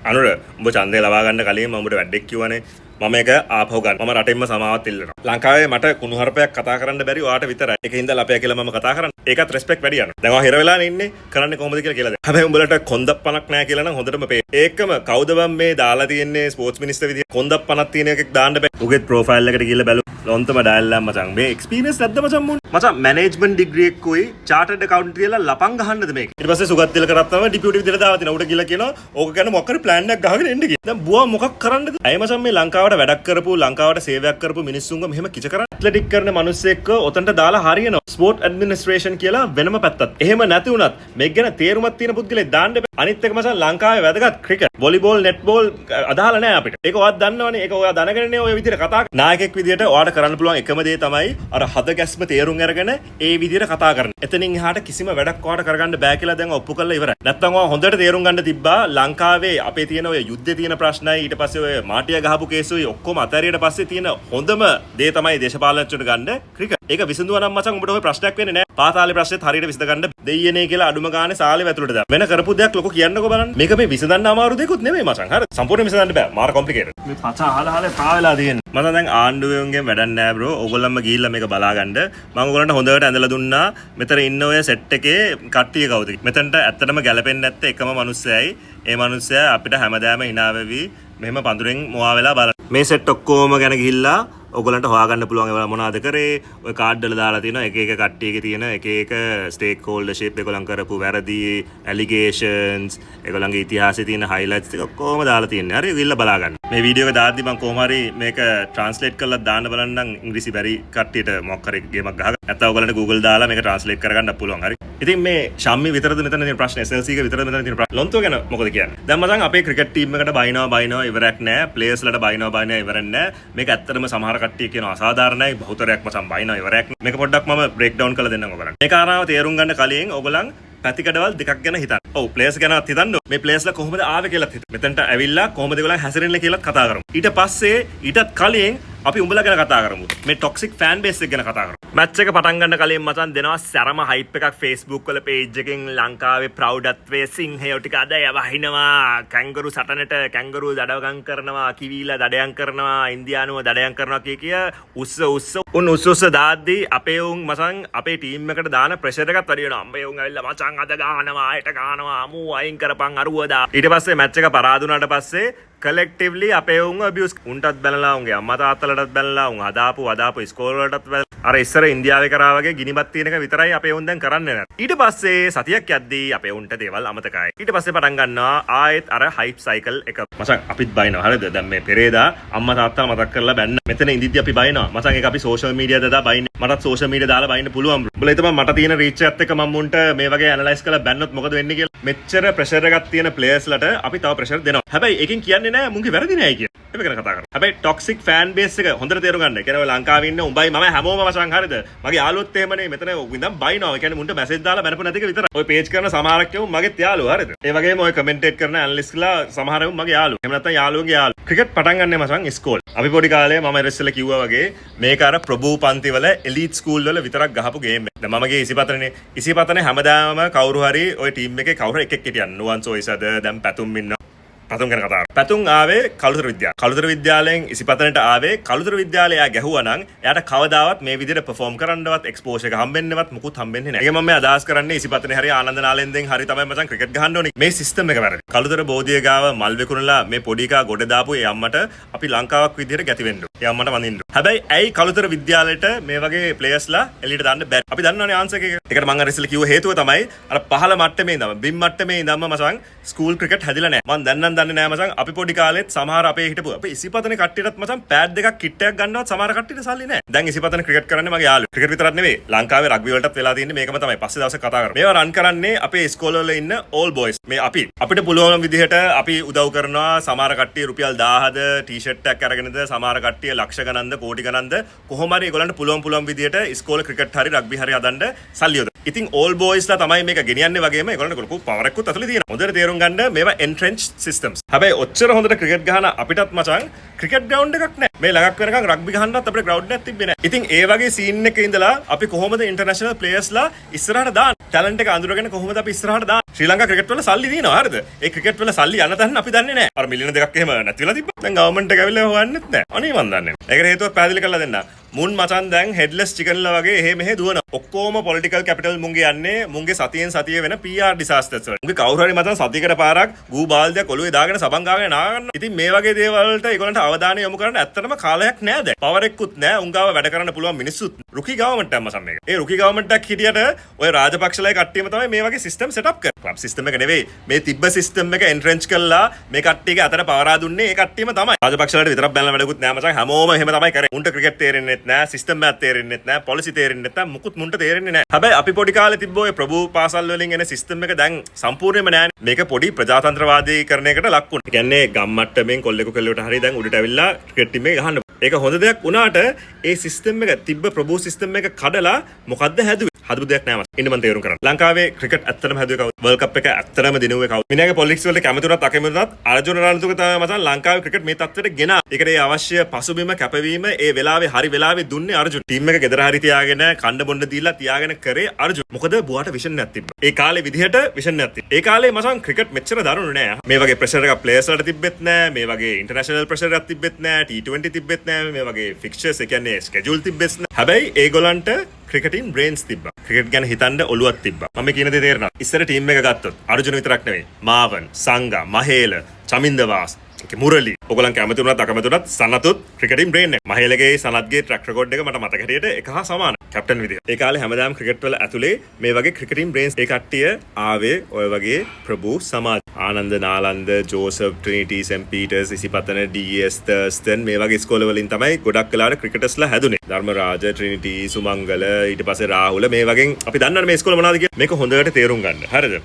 අනුර උඹ ඡන්දය ලබා ගන්න කලින් මම උඹට වැඩක් කිව්වනේ මම ඒක ආපහු ගන්න. මම රටින්ම සමාවත් ඉල්ලනවා. ලංකාවේ මට කුණුහරුපයක් කතා කරන්න බැරි ඔයාට විතරයි. ඒකින්ද ලපය කියලා මම කතා කරන්නේ. ඒකත් රෙස්පෙක්ට් වැඩි යනවා. දැන් ඔයා හිර වෙලානේ ඉන්නේ. කරන්නේ කොහොමද කියලා දෙන්න. හැබැයි උඹලට කොන්දප්පණක් නැහැ කියලා නම් හොඳටම පේ. ඒකම කවුද මේ දාලා තියෙන්නේ ස්පෝර්ට්ස් මිනිස්ටර් විදියට කොන්දප්පණක් තියෙන එකක් දාන්න බෑ. උගෙත් ප්‍රොෆයිල් එකට ගිහලා බලමු. ලොන්තම ඩයල් එක මචං. මේ එක්ස්පීරියන්ස් නැද්ද මචං මුන්? මචං මැනේජ්මන්ට් ඩිග්‍රී එකකුයි චාටර්ඩ් අකවුන්ට් කියලා ලපං ගහන්නද මේක? ඊට පස්සේ සුගත් තිල කරත් තමයි ඩිපියුටි විදියට දාලා තිනා. උඩ ගිහලා කියනවා ඕක ගැන මොකක් හරි ප්ලෑන් එකක් ගහගෙන එන්න කියලා. දැන් බුවා මොකක් කරන්නද? අය මචං මේ ලංකාව ලංකාවට වැඩක් කරපු ලංකාවට සේවයක් කරපු මිනිස්සුන්ව මෙහෙම කිච කරන්නේ ඇත්ලටික් කරන මිනිස්සෙක්ව ඔතනට දාලා හරියනවා ස්පෝර්ට් ඇඩ්මිනිස්ට්‍රේෂන් කියලා වෙනම පැත්තක්. එහෙම නැති වුණත් මේක ගැන තේරුමක් තියෙන පුද්ගලෙක් දාන්න එපා. අනිත් එක මචං ලංකාවේ වැදගත් ක්‍රිකට් වොලිබෝල් netball අදාළ නැහැ අපිට. ඒක ඔයත් දන්නවනේ. ඒක ඔයා දැනගෙනනේ ඔය විදිහට කතා කරන්නේ. නායකයෙක් විදිහට ඔයාට කරන්න පුළුවන් එකම දේ තමයි අර හද ගැස්ම තේරුම් අරගෙන ඒ විදිහට කතා කරන්න. එතනින් එහාට කිසිම වැඩක් ඔයාට කරගන්න බෑ කියලා දැන් ඔප්පු කරලා ඉවරයි. නැත්තම් ඔයා හොඳට තේරුම් ගන්න තිබ්බා ලංකාවේ අපේ තියෙන ඔය යුද්ධේ තියෙන ප්‍රශ්නයි ඊට පස්සේ ඔය මාටියා ගහපු කේසුයි ඔක්කොම අතහැරියට පස්සේ තියෙන හොඳම දේ තමයි දේශපාලනඥයට ගන්න ක්‍රිකට්. ඒක විසඳුවා නම් මචං උඹට ඔය ප්‍රශ්නයක් වෙන්නේ නැහැ. පාතාලේ ප්‍රශ්නෙත් හරියට විසඳ ගන්න දෙයියනේ කියලා අඩුම ගානේ සාලේ වැතුලට දාන්න. වෙන කරපු දෙයක් ලොකු කියන්නකෝ බලන්න. මේක මේ විසඳන්න අමාරු දෙයක්වත් නෙමෙයි මචං. හරි. සම්පූර්ණයෙන් විසඳන්න බෑ. මාර කොම්ප්ලිකේටඩ්. මේ පච අහලා පාවෙලා තියෙන්නේ. මම දැන් ආණ්ඩුවෙන්ගෙන් වැඩක් නැහැ බ්‍රෝ. ඕගොල්ලන්ම ගිහිල්ලා මේක බලාගන්න. මම ඕගොල්ලන්ට හොඳට ඇඳලා දුන්නා. මෙතන ඉන්න ඔය සෙට් එකේ කට්ටිය කවුද? මෙතනට ඇත්තටම ගැලපෙන්නේ නැත්තේ එකම මිනිස්සයයි. ඒ මිනිස්සයා අපිට හැමදාම hina වෙවි මෙහෙම පඳුරෙන් මොවා වෙලා බලන්න. මේ සෙට් ඔක්කොම ගැන ගිහිල්ලා ඔයගොල්ලන්ට හොයාගන්න පුළුවන් ඒවා මොනවද කරේ ඔය කාඩ් වල දාලා තියෙනවා එක එක කට්ටියගේ තියෙන එක එක ස්ටේක් හෝල්ඩර්ෂිප් ඒගොල්ලන් කරපු වැරදි ඇලිගේෂන්ස් ඒගොල්ලන්ගේ ඉතිහාසයේ තියෙන highlights ටික ඔක්කොම දාලා තියෙනවා හරි ගිහිල්ලා බලා ගන්න මේ වීඩියෝ එක දාද්දි මම කොහොම හරි මේක ට්‍රාන්ස්ලේට් කරලා දාන්න බලන්නම් ඉංග්‍රීසි බැරි කට්ටියට මොකක් හරි ගේමක් ගහගන්න නැත්නම් ඔයගොල්ලන්ට Google දාලා මේක ට්‍රාන්ස්ලේට් කරගන්න පුළුවන් හරි ඉතින් මේ ශම්මි විතරද මෙතන තියෙන ප්‍රශ්න SLC එක විතරද මෙතන තියෙන ප්‍රශ්න ලොන්තෝ ගැන මොකද කියන්නේ දැන් මම අපේ ක්‍රිකට් ටීම් එකට බයිනවා ඉවරක් නැහැ ප්ලේයර්ස් ලට බයිනවා ඉවරක් නැහැ මේක ඇත්තටම සමහර කට්ටිය කියනවා අසාධාරණයි බහුතරයක් මචං බයිනවා ඉවරක් මේක පොඩ්ඩක් මම බ්‍රේක් ඩවුන් කරලා දෙන්නම් ඔයගලන්ට මේ කාරණාව තේරුම් ගන්න කලින් ඔයගලන් පැතිකඩවල් දෙකක් ගැන හිතන්න. ඔව් ප්ලේයර්ස් ගැනත් හිතන්න. මේ ප්ලේයර්ස්ලා කොහොමද ආවේ කියලාත් හිතන්න. මෙතනට ඇවිල්ලා කොහොමද ඒගොල්ලන් හැසිරෙන්නේ කියලාත් කතා කරමු. ඊට පස්සේ ඊටත් කලින් අපි උඹලා ගැන කතා කරමු. මේ ටොක්සික් ෆෑන් බේස් එක ගැන කතා කරමු. මැච් එක පටන් ගන්න කලින් මචං දෙනවා සැරම හයිප් එකක් Facebook වල page එකෙන් ලංකාවේ ප්‍රෞඩත්වයේ සිංහයෝ ටික අද යවහිනවා. කැංගරු සටනට කැංගරු දඩවගම් කරනවා, කිවිලා දඩයන් කරනවා, ඉන්දියානුව දඩයන් කරනවා කිය උස්ස දාද්දි අපේ උන් මචං අපේ ටීම් එකට දාන ප්‍රෙෂර් එකත් වැඩි වෙනවා. අම්බේ උන් ඇවිල්ලා මචං අද ගහනවා, හෙට ගහනවා, අමු අයින් කරපන් අරුවදා. ඊට පස්සේ මැච් එක පරාද වුණාට පස්සේ collectively අපේ උන් abuse උන්ටත් බැලලා උන්ගේ අම්මා තාත්තලටත් බැලලා උන් අදාපු ස්කෝල් වලටත් බැලලා අර ඉස්සර ඉන්දියාවේ කරා වගේ ගිනිබත් තියෙන එක විතරයි අපේ උන් දැන් කරන්නේ නැහැ. ඊට පස්සේ සතියක් යද්දී අපේ උන්ට දේවල් අමතකයි. ඊට පස්සේ පටන් ගන්නවා ආයෙත් අර hype cycle එක. මචං අපිත් බයිනවා හරිද? දැන් මේ පෙරේදා අම්මා තාත්තා මතක් කරලා බැන්න. මෙතන ඉඳිද්දි අපි බයිනවා. මචං ඒක අපි social media දාලා බයින්නේ. මටත් social media දාලා බයින්න පුළුවන්. උඹලා හිතපන් මට තියෙන reach එකත් එක්ක මම මුන්ට මේ වගේ analyze කරලා බැන්නොත් මොකද වෙන්නේ කියලා. මෙච්චර pressure එකක් තියෙන players ලට අපි තව pressure දෙනවා. හැබැයි ඒකෙන් කියන්නේ නැහැ මුන්ගේ වැරදි නෑ කියලා. ඒක ගැන කතා කරමු. හැබැයි toxic fan base එක හොඳට තේරුම් ගන්න. ඒ කියන්නේ ඔය ලංකාවේ ඉන්න උඹයි මම හැමෝම මචං හරිද? මගේ යාළුවොත් එහෙමනේ මෙතන ඉඳන් බයිනවා. ඒ කියන්නේ මුන්ට message දාලා බැනපු නැති එක විතරයි. ඔය page කරන සමහරක් කියමු මගේත් යාළුවෝ හරිද? ඒ වගේම ඔය commentate කරන analystලා සමහරව මගේ යාළුවෝ. එහෙම නැත්නම් යාළුවෝගේ යාළුවෝ. ක්‍රිකට් පටන් ගන්නේ මචං ඉස්කෝල. අපි පොඩි කාලේ මම ඉස්සෙල්ලා කිව්වා වගේ මේක අර ප්‍රභූ පන්ති වල elite school වල විතරක් ගහපු game එක. දැන් මමගේ ඉසිපතනේ. ඉසිපතනේ හැමදාම කවුරු හරි ඔය team එකේ කවුරු එකෙක් හිටියන්. නුවන් සෝයිසද දැන් පැතුම් ඉන්නවා. පැතුම් ගැන කතා කරමු. පැතුම් ආවේ කළුතර විද්‍යාලය. කළුතර විද්‍යාලයෙන් ඉසිපතනට ආවේ කළුතර විද්‍යාලය එයා ගැහුවා නම් එයාට කවදාවත් මේ විදිහට perform කරන්නවත් exposure එක හම්බෙන්නවත් මුකුත් හම්බෙන්නේ නැහැ. ඒක මම මේ අදහස් කරන්නේ ඉසිපතනේ හරි ආනන්ද නාලෙන්දෙන් හරි තමයි මචං ක්‍රිකට් ගහන්න ඕනේ. මේ system එක වැරදි. කළුතර බෝධිය ගාව මල් විකුණලා මේ පොඩි එකා ගොඩ දාපු ඒ අම්මට අපි ලංකාවක් විදිහට ගැති වෙන්න ඕනේ. ඒ අම්මට වඳින්න ඕනේ. හැබැයි ඇයි කළුතර විද්‍යාලයට මේ වගේ players-ලා එළියට දාන්න බැරි? අපි දන්නවනේ ආන්සර් එක. ඒකට මම අර ඉස්සෙල්ලා කිව්ව හේතුව තමයි අර පහළ මට්ටමේ ඉඳන් බිම් මට්ටමේ ඉඳන්ම මචං ස්කූල් ක්‍රිකට් හැදිලා නැහැ. මම දැන් නම් දන්නේ නැහැ මචං අපි පොඩි කාලෙත් සමහර අපේ හිටපු අපේ ඉසිපතනේ කට්ටියටත් මචං පෑඩ් දෙකක් කිට් එකක් ගන්නවත් සමහර කට්ටියට සල්ලි නැහැ. දැන් ඉසිපතනේ ක්‍රිකට් කරන්නේ මගේ යාළුවෝ. ක්‍රිකට් විතරක් නෙවෙයි ලංකාවේ රග්බි වලටත් වෙලා තියෙන්නේ මේකම තමයි. පස්සේ දවසක් කතා කරමු. මේවා රන් කරන්නේ අපේ ස්කෝල වල ඉන්න all boys. මේ අපිට පුළුවන් විදිහට අපි උදව් කරනවා සමහර කට්ටිය රුපියල් 1000ද ටී-ෂර්ට් එකක් අරගෙනද සමහර කට්ටිය ලක්ෂ ගණන්ද කෝටි ගණන්ද කොහොම හරි ඒගොල්ලන්ට පුළුවන් විදිහට ස්කෝල ක්‍රිකට් හරි රග්බි හරි හදන්න සල්ලි යොදන. ඉතින් all boys ලා තමයි මේක ගෙනියන්නේ වගේම ඒගොල්ලන්ට ලොකු පවර් එකකුත් අතලේ තියෙනවා. හොඳට තේරුම් ගන්න මේවා entrenched systems. හැබැයි ඔච්චර හොඳට ක්‍රිකට් ගහන අපිටත් මචං ක්‍රිකට් ග්‍රවුන්ඩ් එකක් නැහැ. මේ ළඟක් වෙනකන් රග්බි ගහන්නත් අපිට ග්‍රවුන්ඩ් එකක් තිබ්බේ නැහැ. ඉතින් ඒ වගේ සීන් එකක ඉඳලා අපි කොහොමද ඉන්ටර්නැෂනල් ප්ලේයර්ස් ලා ඉස්සරහට දාන්නේ? ටැලන්ට් එක අඳුරගෙන කොහොමද අපි ඉස්සරහට දාන්නේ? ශ්‍රී ලංකා ක්‍රිකට් වල සල්ලි දිනනවා හරිද? ඒ ක්‍රිකට් වල සල්ලි යන තැන අපි දන්නේ නැහැ. අර මිලියන දෙකක් එහෙම නැති වෙලා තිබ්බා. දැන් ගවර්න්මන්ට් එක ඇවිල්ලා හොයන්නෙත් නැහැ. අනේ මන් දන්නේ නැහැ. ඒකට හේතුව පැහැදිලි කරලා දෙන්න. මුන් මචන් දැන් හෙඩ්ලස් චිකන්ලා වගේ එහෙ මෙහෙ දුවන. ඔක්කොම පොලිටිකල් කැපිටල් මුන්ගේ යන්නේ මුන්ගේ සතියෙන් සතිය වෙන PR ඩිසාස්ටර්ස් වල. මුන්ගේ කවුරු හරි මචන් සතියකට පාරක් ගූ බාල්දියක් ඔළුවේ දාගෙන සබන් ගාගෙන නාගන්න. ඉතින් මේ වගේ දේවල් වලට ඒගොල්ලන්ට අවධානය යොමු කරන්න ඇත්තටම කාලයක් නෑ දැන්. පවර් එකකුත් නෑ. උංගාව වැඩ කරන්න පුළුවන් මිනිස්සුත්. රුකි ගවර්න්මන්ට් එකක් මසම් මේක. ඒ රුකි ගවර්න්මන්ට් එකක් හිටියට ඔය රාජපක්ෂලයි කට්ටියම තමයි මේ වගේ සිස්ටම් සෙටප් කරන්නේ. ක්ලබ් සිස්ටම් එක නෙවෙයි. මේ තිබ්බ සිස්ටම් එක එන්ට්‍රෙන්ච් කළා මේ කට්ටියගේ අතට පවරා දුන්නේ ඒ කට්ටියම තමයි. රාජපක්ෂලට විතරක් බැලන වැඩකුත් නෑ මචං. හැමෝම එහෙම තමයි කරන්නේ. උන්ට ක්‍රිකට් තේරෙන්නෙත් නෑ, සිස්ටම් එකක් තේරෙන්නෙත් නෑ, පොලිසි තේරෙන්නෙත් නෑ, මුකුත් මුන්ට තේරෙන්නේ නෑ. හැබැයි අපි පොඩි කාලේ තිබ්බ ඔය ප්‍රභූ පාසල් වලින් එන සිස්ටම් එක දැන් සම්පූර්ණයෙන්ම නෑනේ. මේක පොඩි ප්‍රජාතන්ත්‍රවාදීකරණයකට ලක් වුණා. ඒ කියන්නේ ගම්මට්ටමෙන් කොල්ලෙකු කෙල්ලෙකුට හරිය දැන් උඩට ඇවිල්ලා ක්‍රිකට් ටීම් එක ගහන්න. ඒක හොඳ දෙයක් වුණාට ඒ සිස්ටම් එක තිබ්බ ප්‍රභූ සිස්ටම් එක කඩලා මොකද්ද හැදුවේ? හදපු දෙයක් නෑ මචං. ඉන්න මම තේරුම් කරන්න. ලංකාවේ ක්‍රිකට් ඇත්තටම හැදුවේ කවුද? වර්ල්ඩ් කප් එක ඇත්තටම දිනුවේ කවුද? මිනිහාගේ පොලිටික්ස් වලට කැමති වුණත් අකමැති වුණත් අර්ජුන රණතුංග තමයි මචං ලංකාවේ ක්‍රිකට් මේ තත්ත්වයට ගෙනා. ඒකට ඒ අවශ්‍ය පසුබිම කැපවීම ඒ වෙලාවේ හරි වෙලාවේ දුන්නේ අර්ජුන. ටීම් එක ගෙදර හරි තියාගෙන කණ්ඩ බොණ්ඩ දීලා තියාගෙන කරේ අර්ජුන. මොකද බුවාට විෂන් එකක් තිබ්බා. ඒ කාලේ විදිහට විෂන් එකක් තිබ්බා. ඒ කාලේ මචං ක්‍රිකට් මෙච්චර දරුණු නෑ. මේ වගේ ප්‍රෙෂර් එකක් ප්ලේයර්ස් වලට තිබ්බෙත් නෑ. මේ වගේ ඉන්ටර්නැෂනල් ප්‍රෙෂර් එකක් තිබ්බෙත් නෑ. T20 තිබ්බෙත් නෑ. මේ වගේ ෆික්චර්ස් ඒ කියන්නේ ස්කෙඩියුල් තිබ්බෙත් නෑ. හැබැයි ඒගොල්ලන්ට ක්‍රිකටින් බ්‍රේන්ස් තිබ්බා. ක්‍රිකට් ගැන හිතන්න ඔළුවක් තිබ්බා. මම කියන දේ තේරෙනවා. ඉස්සර ටීම් එක ගත්තොත් අර්ජුන විතරක් නෙවෙයි. මාවන්, සංගා, මහේල, චමින්දවාස්, මුරලි. ඔයගොල්ලන් කැමති වුණත් අකමැති වුණත් සනතුත් ක්‍රිකටින් බ්‍රේන් එක. මහේලගේ සනත්ගේ ට්‍රැක් රෙකෝඩ් එක මට මතක හැටියට එක හා සමානයි. කැප්ටන් විදියට. ඒ කාලේ හැමදාම ක්‍රිකට් වල ඇතුලේ මේ වගේ ක්‍රිකටින් බ්‍රේන්ස් ඒ කට්ටිය ආවේ ඔය වගේ ප්‍රභූ සමාජ. Ananda Nalanda, Joseph, Trinity, saint Peter's, Isipathana, D S. Thurstan මේ වගේ ස්කෝල වලින් තමයි ගොඩක් වෙලාවට ක්‍රිකටර්ස්ලා හැදුනේ. ධර්මරාජ, ට්‍රිනිටි, සුමංගල, ඊට පස්සේ රාහුල මේ වගේ අපි දන්නවනේ මේ ස්කෝල මොනවද කියලා. මේක හොඳට තේරුම් ගන්න. හරිද?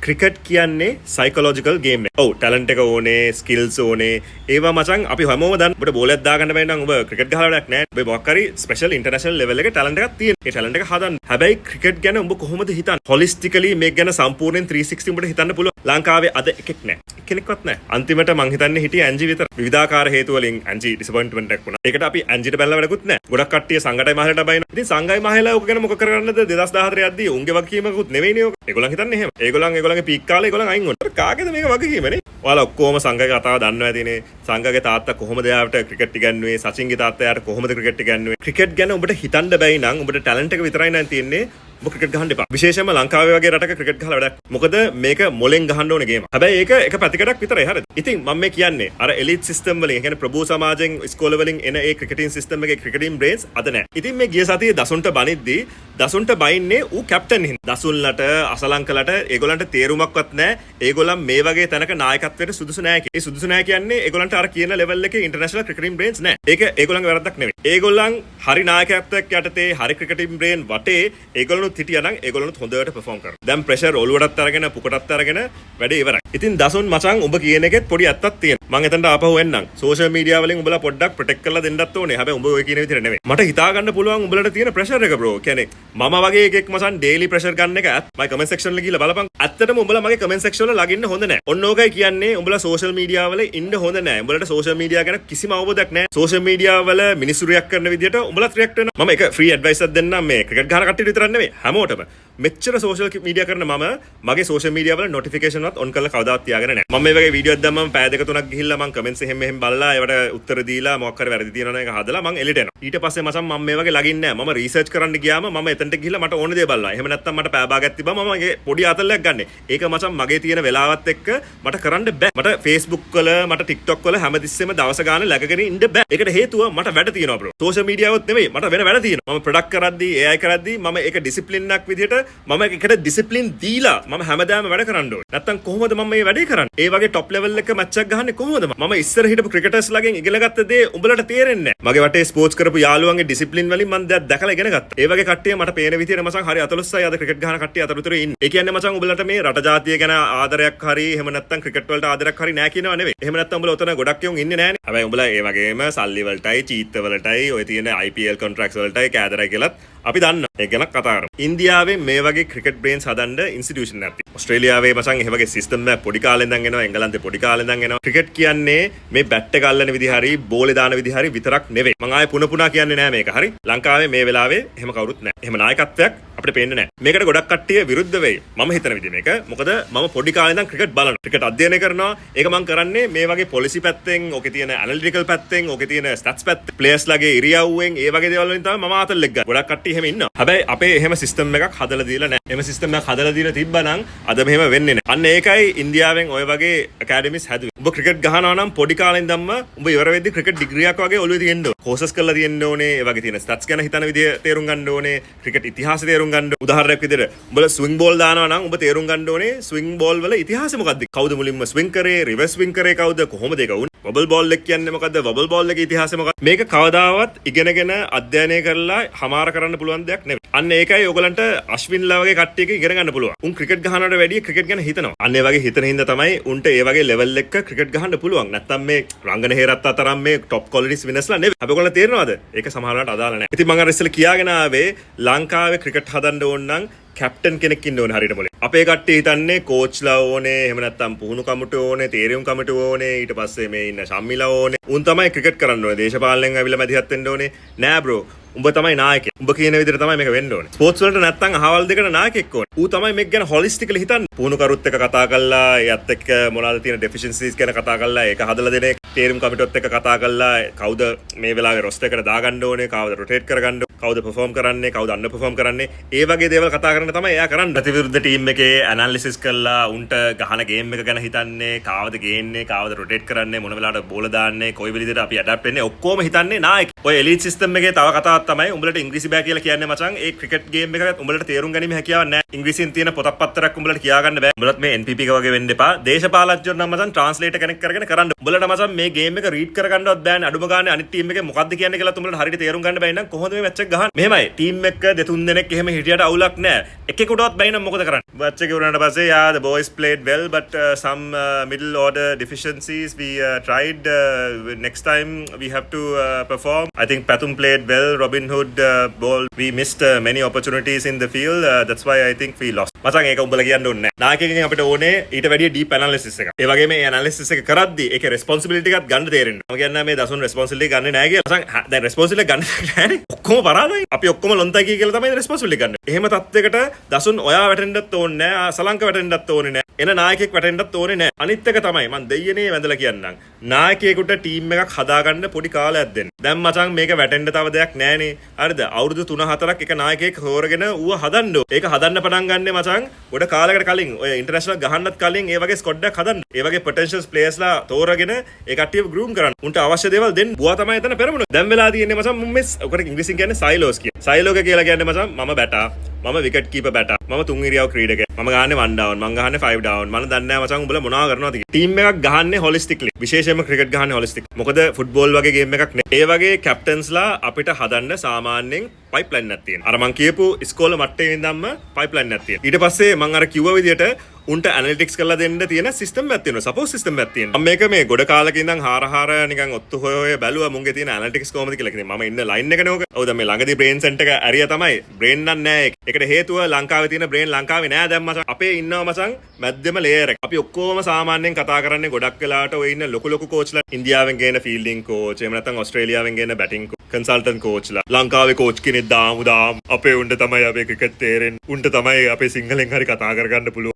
ක්‍රිකට් කියන්නේ සයිකොලොජිකල් ගේම් එක. ඔව් ටැලන්ට් එක ඕනේ, ස්කිල්ස් ඕනේ. ඒවා මචං අපි හැමෝම දන්න. ඔබට බෝලයක් දාගන්න බැරි නම් ඔබ ක්‍රිකට් ගහලා වැඩක් නැහැ. ඔබ මොකක් හරි ස්පෙෂල් ඉන්ටර්නැෂනල් ලෙවල් එකේ ටැලන්ට් එකක් තියෙන. ඒ ටැලන්ට් එක හදන්න. හැබැයි ක්‍රිකට් ගැන ඔබ කොහොමද හිතන්නේ? හොලිස්ටිකලි මේක ගැන සම්පූර්ණයෙන් 360 ඔබට හිතන්න පුළුවන්. ලංකාවේ අද එකෙක් නැහැ. කෙනෙක්වත් නැහැ. අන්තිමට මං හිතන්නේ හිටියේ ඇන්ජි විතර. විවිධාකාර හේතු වලින් ඇන්ජි ඩිසපොයින්ට්මන්ට් එකක් වුණා. ඒකට අපි ඇන්ජිට බැලලා වැඩකුත් නැහැ. ගොඩක් කට්ටිය සංගටයි මහලට බයිනවා. ඉතින් සංගයි මහලා ඔක ගැන මොකක් කරගන්නද 2014 යද්දී උන්ගේ වගකීමකුත් නෙවෙයිනේ ඔක. ඒගොල්ලන් හිතන්නේ එහෙම. ඒගොල්ලන්ගේ පීක් කාලේ ඒගොල්ලන් අයින් වුණා. කාගේද මේක වගකීමනේ? ඔයාලා ඔක්කොම සංගගේ කතාව දන්නවා ඇතිනේ. සංගගේ තාත්තා කොහොමද යාට ක්‍රිකට් ඉගන්නුවේ? සචින්ගේ තාත්තා යාට කොහොමද ක්‍රිකට් ඉගන්නුවේ? ක්‍රිකට් ගැන ඔබට හිතන්න බැයි නම් ඔබට ටැලන්ට් එක විතරයි නම් තියෙන්නේ. ඔබ ක්‍රිකට් ගහන්න එපා. විශේෂයෙන්ම ලංකාවේ වගේ රටක ක්‍රිකට් ගහලා වැඩක්. මොකද මේක මොලෙන් ගහන්න ඕනේ ගේම. හැබැයි ඒක එක පැතිකඩක් විතරයි හරිද? ඉතින් මම මේ කියන්නේ අර එලිට් සිස්ටම් වලින්, ඒ කියන්නේ ප්‍රභූ සමාජයෙන් ඉස්කෝල වලින් එන ඒ ක්‍රිකටින් සිස්ටම් එකේ ක්‍රිකටින් බ්‍රේන්ස් අද නැහැ. ඉතින් මේ ගිය සතියේ දසුන්ට බනිද්දී දසුන්ට බයින්නේ ඌ කැප්ටන් හින්දා. දසුන්ලට අසලංකලට ඒගොල්ලන්ට තේරුමක්වත් නැහැ. ඒගොල්ලන් මේ වගේ තැනක නායකත්වයට සුදුසු නැහැ කියලා. ඒ සුදුසු නැහැ කියන්නේ ඒගොල්ලන්ට අර කියන ලෙවල් එකේ ඉන්ටර්නැෂනල් ක්‍රිකටින් බ්‍රේන්ස් නැහැ. ඒක ඒගොල්ලන්ගේ වැරද්දක් නෙවෙයි. ඒගොල්ලන් හරි නායකත්වයක් යටතේ හරි ක්‍රිකටින් බ්‍රේන් වටේ ඒගොල්ලොනුත් හිටියා නම් ඒගොල්ලොනුත් හොඳට පර්ෆෝම් කරනවා. දැන් ප්‍රෙෂර් ඔලුවටත් අරගෙන පුකටත් අරගෙන වැඩේ ඉවරයි. ඉතින් දසුන් මචං ඔබ කියන එකෙත් පොඩි ඇත්තක් තියෙනවා. මම එතනට ආපහු එන්නම්. සෝෂල් මීඩියා වලින් උඹලා පොඩ්ඩක් ප්‍රොටෙක්ට් කරලා දෙන්නත් ඕනේ. හැබැයි උඹ ඔය කියන විදිහට නෙවෙයි. මට හිතා ගන්න පුළුවන් උඹලට තියෙන ප්‍රෙෂර් එක බ්‍රෝ. කියන්නේ මම වගේ එකෙක් මචං ඩේලි ප්‍රෙෂර් ගන්න එක මගේ කමෙන්ට් සෙක්ෂන් වල ගිහලා බලපන්. ඇත්තටම උඹලා මගේ කමෙන්ට් සෙක්ෂන් වල ලගින්න හොඳ නැහැ. ඔන්න ඕකයි කියන්නේ උඹලා සෝෂල් මීඩියා වල ඉන්න හොඳ නැහැ. උඹලට සෝෂල් මීඩියා ගැන කිසිම අවබෝධයක් නැහැ. සෝෂල් මීඩියා වල මිනිස්සු රියැක්ට් කරන විදිහට උඹලත් රියැක්ට් වෙනවා. මම එක ෆ්‍රී ඇඩ්වයිස් එකක් දෙන්නම් මේ ක්‍රිකට් ගහන කට්ටියට විතරක් නෙවෙයි හැමෝටම. මෙච්චර සෝෂල් මීඩියා කරන මම මගේ සෝෂල් මීඩියා වල නොටිෆිකේෂන් වත් ඔන් කරලා කවදාවත් තියාගෙන නැහැ. මම මේ වගේ වීඩියෝක් දැම්මම පැය දෙක තුනක් ගිහිල්ලා මම කමෙන්ට්ස් එහෙම බලලා ඒවට උත්තර දීලා මොකක් හරි වැරදි තියෙනවා නම් ඒක හදලා මම එලිට එනවා. ඊට පස්සේ මම මේ වගේ ලගින් නැහැ. මම රිසර්ච් කරන්න ගියාම මම එතනට ගිහිල්ලා මට ඕන දේ බලනවා. එහෙම නැත්නම් මට පැය භාගයක් තිබ්බම මම මගේ පොඩි ආතල්ලයක් ගන්නෙ. ඒක මගේ තියෙන වෙලාවත් එක්ක මට කරන්න බෑ. මට Facebook වල මට TikTok වල හැමතිස්සෙම දවස ගාන läගගෙන ඉන්න බෑ. ඒකට හේතුව මට වැඩ තියෙනවා බ්‍රෝ. සෝෂල් මීඩියාවත් නෙවෙයි මට වෙන වැඩ තියෙනවා. මම ප්‍රොඩක්ට් කරද්දී AI කරද්දී මම ඒක ඩිසිප්ලින් එකක් විදිහට මම ඒකට ඩිසිප්ලින් දීලා මම හැමදාම වැඩ කරන්න ඕනේ. නැත්තම් කොහොමද මම මේ වැඩේ කරන්නේ? ඒ වගේ টপ ලෙවල් එක මැච් එකක් ගහන්නේ කොහොමද? මම ඉස්සර හිටපු ක්‍රිකටර්ස් ලගෙන් ඉගෙන ගත්ත දේ උඹලට තේරෙන්නේ නැහැ. මගේ වටේ ස්පෝර්ට්ස් කරපු යාළුවන්ගේ ඩිසිප්ලින් වලින් මම දැකලා ඉගෙන ගත්තා. ඒ වගේ කට්ටිය මට පේන විදිහට මචං හරි අතලොස්සයි අද ක්‍රිකට් ගහන කට්ටිය අතරතුරේ ඉන්නේ. ඒ කියන්නේ මචං උඹලට මේ රට ජාතිය ගැන ආදරයක් හරි එහෙම නැත්තම් ක්‍රිකට් වලට ආදරයක් හරි නැහැ කියනවා නෙවෙයි. එහෙම නැත්තම් උඹලා උතන ගොඩක් යොන් ඉන්නේ නැහනේ. හැබැයි උඹලා ඒ වගේම සල්ලි වලටයි චීත්ත වලටයි ඔය තියෙන IPL කොන්ට්‍රැක්ට්ස් වලටයි කෑදරයි කියලාත් අපි දන්නවා. ඒක ගැන කතා කරමු. ඉන්දියාවේ මේ වගේ ක්‍රිකට් බ්‍රේන්ස් හදන්න ඉන්ස්ටිටියුෂන් එකක් තියෙනවා. ඕස්ට්‍රේලියාවේ මචං ඒ වගේ සිස්ටම් එකක් පොඩි කාලේ ඉඳන් එනවා. එංගලන්තේ පොඩි කාලේ ඉඳන් එනවා. ක්‍රිකට් කියන්නේ මේ බැට් එක අල්ලන විදිහ හරි බෝලේ දාන විදිහ හරි විතරක් නෙවෙයි. මම ආයේ පුන පුනා කියන්නේ නෑ මේක. හරි. ලංකාවේ මේ වෙලාවේ එහෙම කවුරුත් නෑ. එහෙම නායකත්වයක් අපිට පේන්නේ නැහැ. මේකට ගොඩක් කට්ටිය විරුද්ධ වෙයි. මම හිතන විදිහ මේක. මොකද මම පොඩි කාලේ ඉඳන් ක්‍රිකට් බලනවා. ක්‍රිකට් අධ්‍යයනය කරනවා. ඒක මම කරන්නේ මේ වගේ පොලිසි පැත්තෙන්, ඕකේ තියෙන ඇනලිටිකල් පැත්තෙන්, ඕකේ තියෙන ස්ටැට්ස් පැත්තෙන්, ප්ලේයර්ස්ලාගේ ඉරියව්වෙන් ඒ වගේ දේවල් වලින් තමයි මම ආතල් එක්ක ගන්න. ගොඩක් කට්ටිය එහෙම ඉන්නවා. හැබැයි අපේ එහෙම සිස්ටම් එකක් හදලා දීලා නැහැ. එහෙම සිස්ටම් එකක් හදලා දීලා තිබ්බනම් අද මෙහෙම වෙන්නේ නැහැ. අන්න ඒකයි ඉන්දියාවෙන් ඔය වගේ ඇකඩමිස් හැදුවේ. ඔබ ක්‍රිකට් ගහනවා නම් පොඩි කාලේ ඉඳන්ම උඹ ඉවර වෙද්දි ක්‍රිකට් ඩිග්‍රියක් වගේ ඔළුවේ තියෙන්න ඕනේ. කෝසස් කරලා තියෙන්න ඕනේ. ඒ වගේ තියෙන ස්ටැට්ස් ගැන හිතන විදිය තේරුම් ගන්න ඕනේ. ක්‍රිකට් ඉතිහාසය තේරුම් ගන්න. උදාහරණයක් විදිහට උඹලා ස්විං බෝල් දානවා නම් උඹ තේරුම් ගන්න ඕනේ ස්විං බෝල් වල ඉතිහාසය මොකක්ද? කවුද මුලින්ම ස්විං කරේ? රිවර්ස් ස්විං කරේ කවුද? කොහොමද ඒක වුනේ? වබල් බෝල් එක කියන්නේ මොකද්ද? වබල් බෝල් එකේ ඉතිහාසය මොකක්ද? මේක කවදාවත් ඉගෙනගෙන අධ්‍යයනය කරලා හමාර කරන්න පුළුවන් දෙයක් නෙවෙයි. අන්න ඒකයි ඔයගලන්ට අශ්වින්ලා වගේ කට්ටියක ඉගෙන ගන්න පුළුවන්. උන් ක්‍රිකට් ගහනවට වැඩිය ක්‍රිකට් ගැන හිතනවා. අන්න ඒ වගේ හිතන හින්දා තමයි උන්ට ඒ වගේ ලෙවල් එක ක්‍රිකට් ගහන්න පුළුවන්. නැත්තම් මේ රංගන හේරත් අතරම් මේ টොප් ක්වොලිටිස් විනස්ලා නෙවෙයි. අපි ඔයගලන්ට තේරෙනවද? ඒක සමහරවිට අදාළ නැහැ. ඉතින් මම අර ඉස්සෙල්ලා කියාගෙන ආවේ ලංකාවේ ක්‍රිකට් හදන්න ඕන නම් කැප්ටන් කෙනෙක් ඉන්න ඕනේ හරියට මොලේ. අපේ කට්ටිය හිතන්නේ කෝච්ලා ඕනේ, එහෙම නැත්නම් පුහුණු කමිටු ඕනේ, තීරියුම් කමිටු ඕනේ, ඊට පස්සේ මේ ඉන්න ශම්මිලා ඕනේ. උන් තමයි ක්‍රිකට් කරන්න ඕනේ. දේශපාලනයෙන් ඇවිල්ලා මැදිහත් වෙන්න ඕනේ. නෑ බ්‍රෝ. උඹ තමයි නායකයා. උඹ කියන විදිහට තමයි මේක වෙන්න ඕනේ. ස්පෝර්ට්ස් වලට නැත්නම් අහවල් දෙකට නායකයෙක් ඕනේ. ඌ තමයි මේක ගැන හොලිස්ටිකලි හිතන්නේ. පුහුණු කරුත් එක්ක කතා කරලා, එයත් එක්ක මොනවාද තියෙන ඩෙෆිෂියන්සිස් ගැන කතා කරලා, ඒක හදලා දෙන එක. තීරියුම් කමිටුවත් එක්ක කතා කරලා, කවුද මේ වෙලාවේ රොස්ටර් එකට දාගන්න ඕනේ, කවුද රොටේට් කරගන්න ඕනේ, කවුද පර්ෆෝම් කරන්නේ, කවුද අන්ඩර් පර්ෆෝම් කරන්නේ. ඒ වගේ දේවල් කතා කරන්න තමයි එයා කරන්නේ. ප්‍රතිවිරුද්ධ ටීම් එකේ ඇනලිසිස් කරලා උන්ට ගහන ගේම් එක ගැන හිතන්නේ, කාවද ගේන්නේ, කාවද රොටේට් කරන්නේ, මොන වෙලාවට බෝල දාන්නේ, කොයි විදිහට අපි ඇඩැප්ට් වෙන්නේ, ඔක්කොම හිතන්නේ නායක. ඔය එලීට් සිස්ටම් එකේ තව කතාවක් තමයි උඹලට ඉංග්‍රීසි බෑ කියලා කියන්නේ මචං. ඒ ක්‍රිකට් ගේම් එකකට උඹලට තේරුම් ගැනීම හැකියාවක් නැහැ. ඉංග්‍රීසියෙන් තියෙන පොතක් පත්තරක් උඹලට කියා ගන්න බෑ. උඹලත් මේ NPP එක වගේ වෙන්න එපා. දේශපාලඥයෝ නම් මචං ට්‍රාන්ස්ලේටර් කෙනෙක් කරගෙන කරන්න. උඹලට මචං මේ ගේම් එක රීඩ් කරගන්නවත් බෑනේ. අඩුම ගානේ අනිත් ටීම් එකේ මොකද්ද කියන්නේ කියලා උඹලට හරියට තේරුම් ගන්න බැයි නම් කොහොමද මේ මැච් එක ගහන්නේ? මෙහෙමයි. ටීම් එක දෙතුන් දෙනෙක් එහෙම හිටියට අවුලක් නැහැ. එකෙකුටවත් බැයි නම් මොකද කරන්නේ? මැච් එක ඉවරනට පස්සේ yeah the boys played well but some middle order deficiencies we tried next time we have to perform. I think Pathum played well. Robin Hood ball we missed many opportunities in the field. That's why I think we lost. මචං ඒක උඹලා කියන්න ඕනේ නැහැ. නායකයෙක්ගෙන් අපිට ඕනේ ඊට වැඩිය ඩීප් ඇනලිසිස් එකක්. ඒ වගේම මේ ඇනලිසිස් එක කරද්දී ඒකේ රෙස්පොන්සිබිලිටි එකක් ගන්න තේරෙන්න. මම කියන්නේ මේ දසුන් රෙස්පොන්සිබිලිටි ගන්නේ නැහැ කියලා. මචං දැන් රෙස්පොන්සිබිලිටි ගන්න නැහැනේ. ඔක්කොම පරාදයි. අපි ඔක්කොම ලොන්තයි කියලා තමයි රෙස්පොන්සිබිලිටි ගන්න. එහෙම තත්යකට දසුන් ඔයා වැටෙන්නත් ඕනේ නැහැ. සලංක වැටෙන්නත් ඕනේ නැහැ. එන නායකයෙක් වැටෙන්නත් ඕනේ නැහැ. අනිත් එක තමයි මම දෙයියනේ වැඳලා කියන්නම්. නායකයෙකුට ටීම් එකක් හදාගන්න පොඩි කාලයක් දෙන්න. දැන් මචං මේක වැටෙන්න තව දෙයක් නැහනේ. හරිද? අවුරුදු 3-4ක් එක නායකයෙක් හොරගෙන ඌව හදන්න ඕනේ. ඒක හදන්න පටන් ගන්නෙ මචං ගොඩ කාලයකට කලින් ඔය ඉන්ටර්නැෂනල් ගහන්නත් කලින් ඒ වගේ ස්කොඩ් එකක් හදන්න. ඒ වගේ පොටෙන්ෂල් ප්ලේයර්ස්ලා තෝරගෙන ඒ කට්ටියව ගෲම් කරන්න. උන්ට අවශ්‍ය දේවල් දෙන්න. බුවා තමයි එතන පෙරමුණ. දැන් වෙලා තියෙන්නේ මචං මම මේ ඔකට ඉංග්‍රීසියෙන් කියන්නේ සයිලෝස් කියන. සයිලෝක කියලා කියන්නේ මචං මම බැටා. මම විකට් කීපර් බැටා. මම තුන් ඉරියව් ක්‍රීඩකයෙක්. මම ගහන්නේ 1 ඩවුන්. මම ගහන්නේ 5 ඩවුන්. මම දන්නේ නැහැ මචං උඹලා මොනවා කරනවද කියලා. ටීම් එකක් ගහන්නේ හොලිස්ටික්ලි. විශේෂයෙන්ම ක්‍රිකට් ගහන්නේ හොලිස්ටික්. මොකද ෆුට්බෝල් වගේ ගේම් එකක් නේ. ඒ වගේ කැප්ටන්ස්ලා අපිට හදන්න සාමාන්‍යයෙන් පයිප්ලයින් එකක් තියෙනවා. අර මං කියපු ඉස්කෝලේ මට්ටමේ ඉඳන්ම පයිප්ලයින් එකක් තියෙනවා. ඊට පස්සේ මං අර කිව්ව විදිහට උන්ට ඇනලිටික්ස් කරලා දෙන්න තියෙන සිස්ටම් එකක් තියෙනවා. සපෝට් සිස්ටම් එකක් තියෙනවා. මම මේක මේ ගොඩ කාලෙක ඉඳන් හාර නිකන් ඔත්තු හොය බැලුවා මුන්ගේ තියෙන ඇනලිටික්ස් කොහොමද කියලා. කියන්නේ මම ඉන්න ලයින් එකනේ ඕක. ඔව් දැන් මේ ළඟදී බ්‍රේන් සෙන්ටර් එක ඇරියා තමයි. බ්‍රේන් නම් නෑ ඒක. ඒකට හේතුව ලංකාවේ තියෙන බ්‍රේන් ලංකාවේ නෑ දැන් මචං. අපේ ඉන්නවා මචං මැද්දෙම ලේයර් එක. අපි ඔක්කොම සාමාන්‍යයෙන් කතා කරන්නේ ගොඩක් වෙලාවට ඔය ඉන්න ලොකු කෝච්ලා ඉන්දියාවෙන් ගේන ෆීල්ඩින් කෝච්, එහෙම නැත්නම් ඕස්ට්‍රේලියාවෙන් ගේන බැටිං කන්සල්ටන්ට් කෝච්ලා. ලංකාවේ කෝච් කෙනෙක් දාමු අපේ උන්ට තමයි අපේ ක්‍රිකට් තේරෙන්නේ. උන්ට තමයි අපේ සිංහලෙන් හරි කතා කරගන්න පුළුවන්.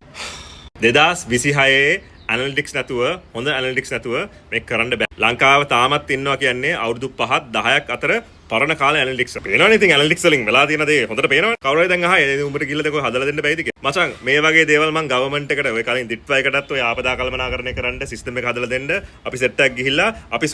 2026 ඇනලිටික්ස් නැතුව හොඳ ඇනලිටික්ස් නැතුව මේක කරන්න බෑ. ලංකාව තාමත් ඉන්නවා කියන්නේ අවුරුදු 5-10ක් අතර පරණ කාලේ ඇනලිටික්ස්. පේනවනේ ඉතින් ඇනලිටික්ස් වලින් වෙලා තියෙන දේ හොඳට පේනවනේ. කවුරු හරි දැන් අහයි උඹට ගිහලා දෙකෝ හදලා දෙන්න බැයිද කියලා. මචං මේ වගේ දේවල් මං ගවර්න්මන්ට් එකට ඔය කලින් දිට්වයකටත් ඔය ආපදා කළමනාකරණය කරන්න සිස්ටම් එක හදලා දෙන්න අපි සෙට් එකක් ගිහිල්ලා අපි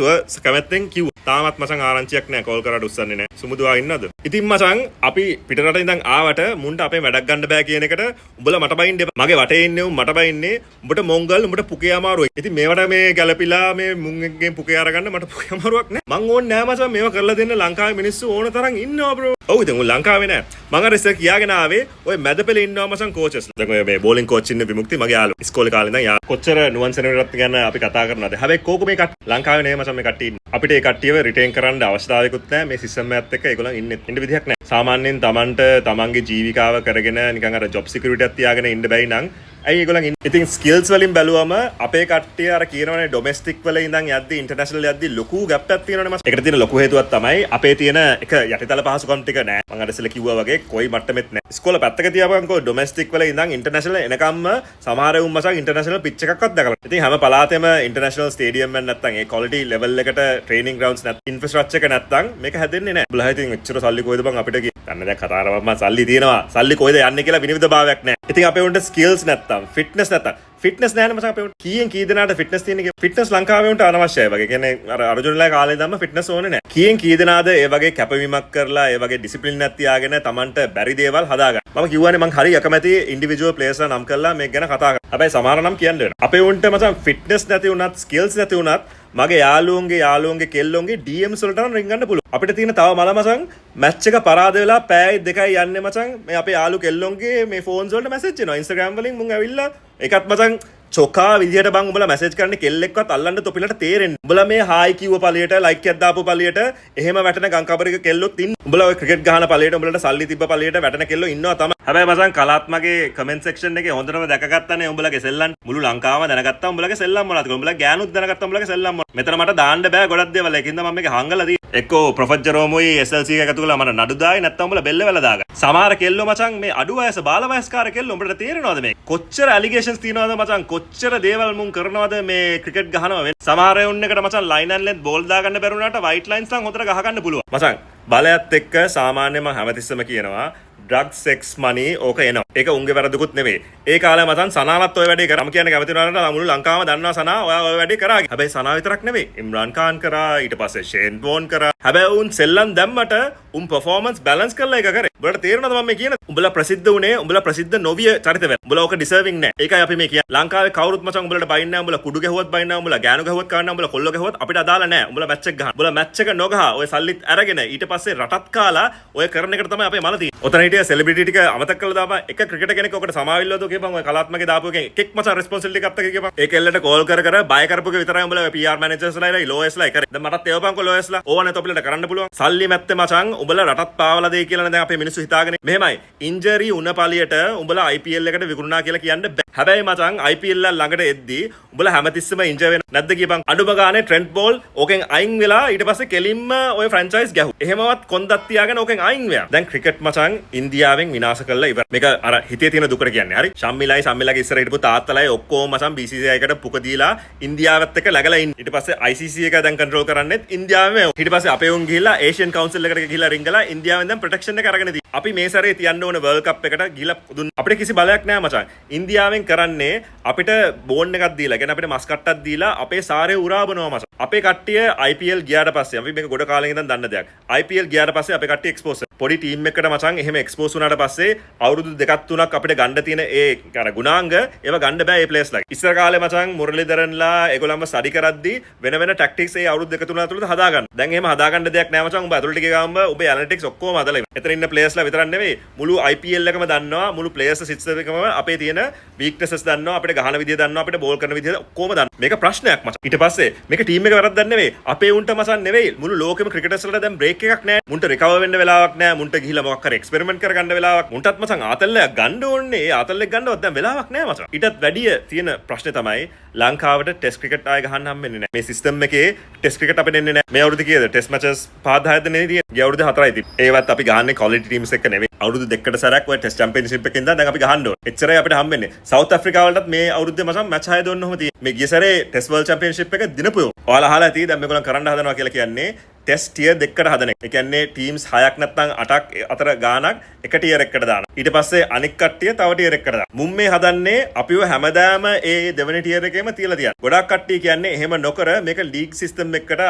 කැමැත්තෙන් කිව්වා. තාමත් මචං ආරංචියක් නැහැ. කෝල් කරාට උස්සන්නේ නැහැ. සුමුදුවා ඉන්නවද? ඉතින් මචං අපි පිටරට ඉඳන් ආවට මුන්ට අපේ වැඩක් ගන්න බෑ කියන එකට උඹලා මට බයින්න එපා. මගේ වටේ ඉන්නේ උන් මට බයින්නේ. උඹට මොංගල් උඹට පුකේ අමාරුයි. ඉතින් මේවට මේ ගැලපිලා මේ මුන් එක්ගෙන් පුකේ අරගන්න මට පුකේ අමාරුවක් නැහැ. මං ඕනේ නැහැ මචං මේවා කරලා දෙන්න ලංකාවේ මිනිස්සු ඕන තරම් ඉන්නවා බ්‍රෝ. ඔව් ඉතින් උන් ලංකාවේ නෑ. මං අර ඉස්සර කියාගෙන ආවේ ඔය මැදපෙළේ ඉන්නවා මචං කෝචස්. දැන් ඔය මේ බෝලින් කෝච් ඉන්න විමුක්ති මගේ යාළුවා. ඉස්කෝලේ කාලේ ඉඳන් යා කොච්චර නුවන් සෙනෙවිරත් ගැන අපි කතා කරනවද? හැබැයි කෝක මේ ලංකාවේ නේ මචං මේ කට්ටිය ඉන්නේ. අපිට ඒ කට්ටියව රිටේන් කරන්න අවශ්‍යතාවයකුත් නැහැ. මේ සිස්ටම් එකත් එක්ක ඒගොල්ලන් ඉන්න විදිහක් නැහැ. සාමාන්‍යයෙන් Tamanට තමන්ගේ ජීවිකාව කරගෙන නිකන් අර ජොබ් සිකියුරිටි එකක් තියාගෙන ඉන්න බැයි නම් ඇයි ඒගොල්ලන් ඉතින් ස්කිල්ස් වලින් බැලුවම අපේ කට්ටිය අර කියනවනේ ඩොමෙස්ටික් වල ඉඳන් යද්දි ඉන්ටර්නැෂනල් යද්දි ලොකු ගැප් එකක් තියෙනවනේ මචං. ඒකට තියෙන ලොකු හේතුවක් තමයි අපේ තියෙන එක යටිතල පහසුකම් ටික නෑ. මම අර ඉස්සෙල්ලා කිව්වා වගේ කොයි මට්ටමෙත් නෑ. ඉස්කෝල පැත්තක තියාපන්කෝ ඩොමෙස්ටික් වල ඉඳන් ඉන්ටර්නැෂනල් එනකම්ම සමහර උන් මචං ඉන්ටර්නැෂනල් පිච් එකක්වත් දැකලා. ඉතින් හැම පළාතෙම ඉන්ටර්නැෂනල් ස්ටේඩියම් එක නැත්තම් ඒ ක්වොලිටි ලෙවල් එකට ට්‍රේනින් ග්‍රවුන්ඩ්ස් නැත්නම් ඉන්ෆ්‍රාස්ට්‍රක්චර් එක නැත්තම් මේක හැදෙන්නේ නෑ. බුලා ඉතින් එච්චර සල්ලි කොයිද බං අපිට ගන්න දැන් කතා කරවම සල්ලි තියෙනවා. සල්ලි කොයිද යන්නේ කියලා විනිවිද භාවයක් නෑ. ඉතින් අපේ උන්ට ස්කිල්ස් නැත්තම් ෆිට්නස් නැත්තම් ෆිට්නස් නැහැ මචං අපේ උන්ට කීයෙන් කී දෙනාට ෆිට්නස් තියෙන එක ෆිට්නස් ලංකාවේ උන්ට අනවශ්‍යයි වගේ. කියන්නේ අර අර්ජුනලා කාලේ දැම්ම ෆිට්නස් ඕනේ නැහැ. කීයෙන් කී දෙනාද ඒ වගේ කැපවීමක් කරලා ඒ වගේ ඩිසිප්ලින් එකක් තියාගෙන Tamanට බැරි දේවල් හදාගන්න. මම කියවනේ මං හරි අකමැති ඉන්ඩිවිජුවල් ප්ලේයර්ස්ලා නම් කරලා මේක ගැන කතා කරා. හැබැයි සමහර නම් කියන්න වෙනවා. අපේ උන්ට මචං ෆිට්නස් නැති වුණත් ස්කිල්ස් නැති වුණත් මගේ යාළුවන්ගේ කෙල්ලොන්ගේ DMs වලට නම් රින් ගන්න පුළුවන්. අපිට තියෙන තව මල මචං මැච් එක පරාද වෙලා පැය දෙකයි යන්නේ මචං මේ අපේ යාළු කෙල්ලොන්ගේ මේ ෆෝන්ස් වලට මැසේජ් එනවා. Instagram වලින් මුන් ඇවිල්ලා ඒකත් මචං චොකා විදියට බං උඹලා මැසේජ් කරන්නේ කෙල්ලෙක්වත් අල්ලන්න තොපිලට තේරෙන්නේ. උඹලා මේ හායි කිව්ව පළියට ලයික් එකක් දාපු පළියට එහෙම වැටෙන ගංකබරික කෙල්ලොත් ඉන්න. උඹලා ඔය ක්‍රිකට් ගහන පළියට උඹලට සල්ලි තිබ්බ පළියට වැටෙන කෙල්ලෝ ඉන්නවා තමයි. හැබැයි මචං කලාත්මගේ කමෙන්ට් සෙක්ෂන් එකේ හොඳටම දැකගත්තානේ උඹලගේ සෙල්ලම්. මුළු ලංකාවම දැනගත්තා උඹලගේ සෙල්ලම් මොනවද කියලා. උඹලා ගෑනුත් දැනගත්තා උඹලගේ සෙල්ලම් මොනවද. මෙතන මට දාන්න බෑ ගොඩක් දේවල්. ඒකින්ද මම මේක හංගලා තියෙන්නේ. එක්කෝ ප්‍රොෆෙසර් ජෙරෝමුයි SLC එක එකතු කරලා මට නඩු දායි නැත්තම් උඹලා බෙල්ල වෙලා දාගන්න. සමහර කෙල්ලෝ මචං මේ අඩු වයස බාල වයස්කාර කෙල්ලෝ උඹට තේරෙනවද මේ? කොච්චර ඇලිගේෂන්ස් තියනවද මචං? කොච්චර දේවල් මුන් කරනවද මේ ක්‍රිකට් ගහනවා. සමහර උන් එකට මචං ලයින් ඇන්ඩ් ලෙන්ත් බෝල් දාගන්න බැරුණාට වයිට් ලයින්ස් නම් හොතර ගහගන්න පුළුවන්. මචං බලයත් එක්ක සාමාන්‍යයෙන් මම හැමතිස්සෙම කියනවා ඩ්‍රග් සෙක්ස් මනි ඕක එනවා. ඒක උන්ගේ වැරදුකුත් නෙවෙයි. ඒ කාලේ මචං සනාලත් ඔය වැඩේ කරා. මම කියන්නේ කැමති වුණාට මුළු ලංකාවම දන්නවා සනා ඔය වැඩේ කරා. හැබැයි සනා විතරක් නෙවෙයි. ඉම්රාන් ખાන් කරා, ඊට පස්සේ ෂේන් බෝන් කරා. හැබැයි උන් සෙල්ලම් දැම්මට උන් පර්ෆෝමන්ස් බැලන්ස් කරලා එක කරේ. උඹලට තේරෙනවද මම මේ කියන්නේ? උඹලා ප්‍රසිද්ධ උනේ උඹලා ප්‍රසිද්ධ නොවිය චරිත වෙලා. උඹලා ඕක ඩිසර්විං නෑ. ඒකයි අපි මේ කියන්නේ. ලංකාවේ කවුරුත් මචං උඹලට බයින්නේ නෑ. උඹලා කුඩු ගැහුවත් බයින්නේ නෑ. උඹලා ගෑනු ගැහුවත් කවන්න නෑ. උඹලා කොල්ලෝ ගැහුවත් අපිට අදාළ නෑ. උඹලා මැච් එක ගහන්න. උඹලා මැච් එක නොගහ ඔය සල්ලිත් අරගෙන ඊට පස්සේ රටත් කාලා ඔය කරන එකට තමයි අපේ මල තියෙන්නේ. ඔතන හිටිය සෙලිබ්‍රිටි ටික අමතක කළා දාපන්. එක ක්‍රිකටර් කෙනෙක් ඔකට සමාවිල්ලවද කියපන්. ඔය කලාත්මකේ දාපු එකෙන් එකෙක් මචං රෙස්පොන්සිබිලිටි එකක් ගත්තා කියපන්. ඒ කෙල්ලට කෝල් කර බය කරපු එක විතරයි උඹලා PR මැනේජර්ස්ලා ඉලා ලෝයස්ලා කරේ. දැන් මටත් එවපන්කෝ ලෝයස්ලා. ඕවනේ තොපිලට කරන්න පුළුවන්. සල්ලි මැත්තේ මචං උඹලා රටත් පාවලා දෙයි කියලා දැන් අපේ මිනිස්සු හිතාගෙන. මෙහෙමයි. ඉන්ජරි උන පළියට උඹලා IPL එකට විකුණුනා කියලා කියන්න බෑ. හැබැයි මචං IPL ළඟට එද්දී උඹලා හැමතිස්සෙම ඉන්ජර් වෙන නැද්ද කියපන්. අඩුම ගානේ ට්‍රෙන්ට් බෝල් ඕකෙන් අයින් වෙලා ඊට පස්සේ කෙලින්ම ඔය ෆ්‍රැන්චයිස් ගැහුවා. එහෙමවත් කොන්දක් තියාගෙන ඕකෙන් අයින් වෙනවා. දැන් ක්‍රිකට් මචං ඉන්දියාවෙන් විනාශ කරලා ඉවර. මේක අර හිතේ තියෙන දුකට කියන්නේ. හරි. ශම්මිලගේ ඉස්සර හිටපු තාත්තලයි ඔක්කොම මචං BCCI එකට පුක දීලා ඉන්දියාවත් එක්ක läගලා ඉන්නේ. ඊට පස්සේ ICC එක දැන් කන්ට්‍රෝල් කරන්නේත් ඉන්දියාවෙම. ඊට පස්සේ අපේ උන් ගිහිල්ලා ඒෂියන් කවුන්සිල් එකට ගිහිල්ලා රින්ගලා ඉන්දියාවෙන් දැන් ප්‍රොටෙක්ෂන් එක අරගෙන තියෙනවා. අපි මේ සැරේ තියන්න ඕන වර්ල්ඩ් කප් එකට ගිහිල්ලා දුන්න. අපිට කිසි බලයක් නැහැ මචං. ඉන්දියාවෙන් කරන්නේ අපිට බෝන් එකක් දීලා, කියන්නේ අපිට මස් කට්ටක් දීලා අපේ සාරේ උරාබනවා මචං. අපේ කට්ටිය IPL ගියාට පස්සේ අපි මේක ගොඩ කාලෙක ඉඳන් දන්න දෙයක්. IPL ගියාට පස්සේ අපේ කට්ටිය එක්ස්පෝස් පොඩි ටීම් එකකට මචං එහෙම එක්ස්පෝස් වුණාට පස්සේ අවුරුදු දෙකක් තුනක් අපිට ගන්න තියෙන ඒ අර ගුණාංග ඒව ගන්න බෑ ඒ ප්ලේස් ලගේ. ඉස්සර කාලේ මචං මුරලිදරන්ලා ඒගොල්ලන්ව ස්ටඩි කරද්දී වෙන වෙන ටැක්ටික්ස් ඒ අවුරුදු දෙක තුන ඇතුළත හදාගන්න. දැන් එහෙම හදාගන්න දෙයක් නෑ මචං. උඹ ඇතුළට ගියාම ඔබේ ඇනලිටික්ස් ඔක්කොම හදලා ඉවරයි. එතන ඉන්න ප්ලේයර්ස්ලා විතරක් නෙවෙයි මුළු IPL එකම දන්නවා. මුළු ප්ලේයර්ස් සිස්ටම් එකම අපේ තියෙන වීක්නසස් දන්නවා. අපිට ගහන විදිය දන්නවා. අපිට බෝල් කරන විදිය ඔක්කොම දන්නවා. මේක ප්‍රශ්නයක් මචං. ඊට පස්සේ මේක ටීම් එක වැරද්දක් නෙවෙයි. අපේ උන්ට මචං නෙවෙයි. මුළු ලෝකෙම ක්‍රිකටර්ස් වලට දැන් බ්‍රේක් එකක් නෑ. මුන්ට රිකවර් වෙන්න වෙලාවක් නෑ. මුන්ට ගිහිල්ලා මොකක් හරි එක්ස්පෙරිමන්ට් කරගන්න වෙලාවක්. මුන්ටත් මචං ආතල්ලයක් ගන්න ඕනේ. ඒ ආතල්ලයක් ගන්නවත් දැන් වෙලාවක් නෑ මචං. ඊටත් වැඩිය තියෙන ප්‍රශ්නේ තමයි ලංකාවට ටෙස්ට් ක්‍රිකට් ආයෙ ගහන්න හම්බෙන්නේ නෑ. මේ සිස්ටම් එකේ ටෙස්ට් ක්‍රිකට් අපිට එන්නේ නෑ. මේ අවුරුදු කීයද ටෙස්ට් මැචස් 5-10ද නේ තියෙන්නේ. ගිය අවුරුදු 4යි තිබ්බේ. ඒවත් අපි ගහන්නේ ක්වොලිටි ටීම්ස් එක්ක නෙවෙයි. අවුරුදු දෙකකට සැරයක් ඔය ටෙස්ට් චැම්පියන්ෂිප් එකෙන් දැන් අපි ගහන්න ඕනේ. එච්චරයි අපිට හම්බෙන්නේ. සවුත් ආෆ්‍රිකාව වලටත් මේ අවුරුද්දේ මචං මැච් 6 දෙන්න ඔහම තියෙන්නේ. මේ ගිය සැරේ ටෙස්ට් වර්ල්ඩ් චැම්පියන්ෂිප් එක දිනපුයෝ. ඔයාලා අහලා ඇති දැන් මේගොල්ලන් කරන්න හදනවා කියලා කියන්නේ ටෙස්ට් ටියර් දෙකකට හදන එක. ඒ කියන්නේ ටීම්ස් 6ක් නැත්නම් 8ක් අතර ගානක් එක ටියර් එකකට දානවා. ඊට පස්සේ අනික් කට්ටිය තව ටියර් එකකට දානවා. මුන් මේ හදන්නේ අපිව හැමදාම ඒ දෙවෙනි ටියර් එකේම තියලා තියන්න. ගොඩක් කට්ටිය කියන්නේ එහෙම නොකර මේක ලීග් සිස්ටම් එකකට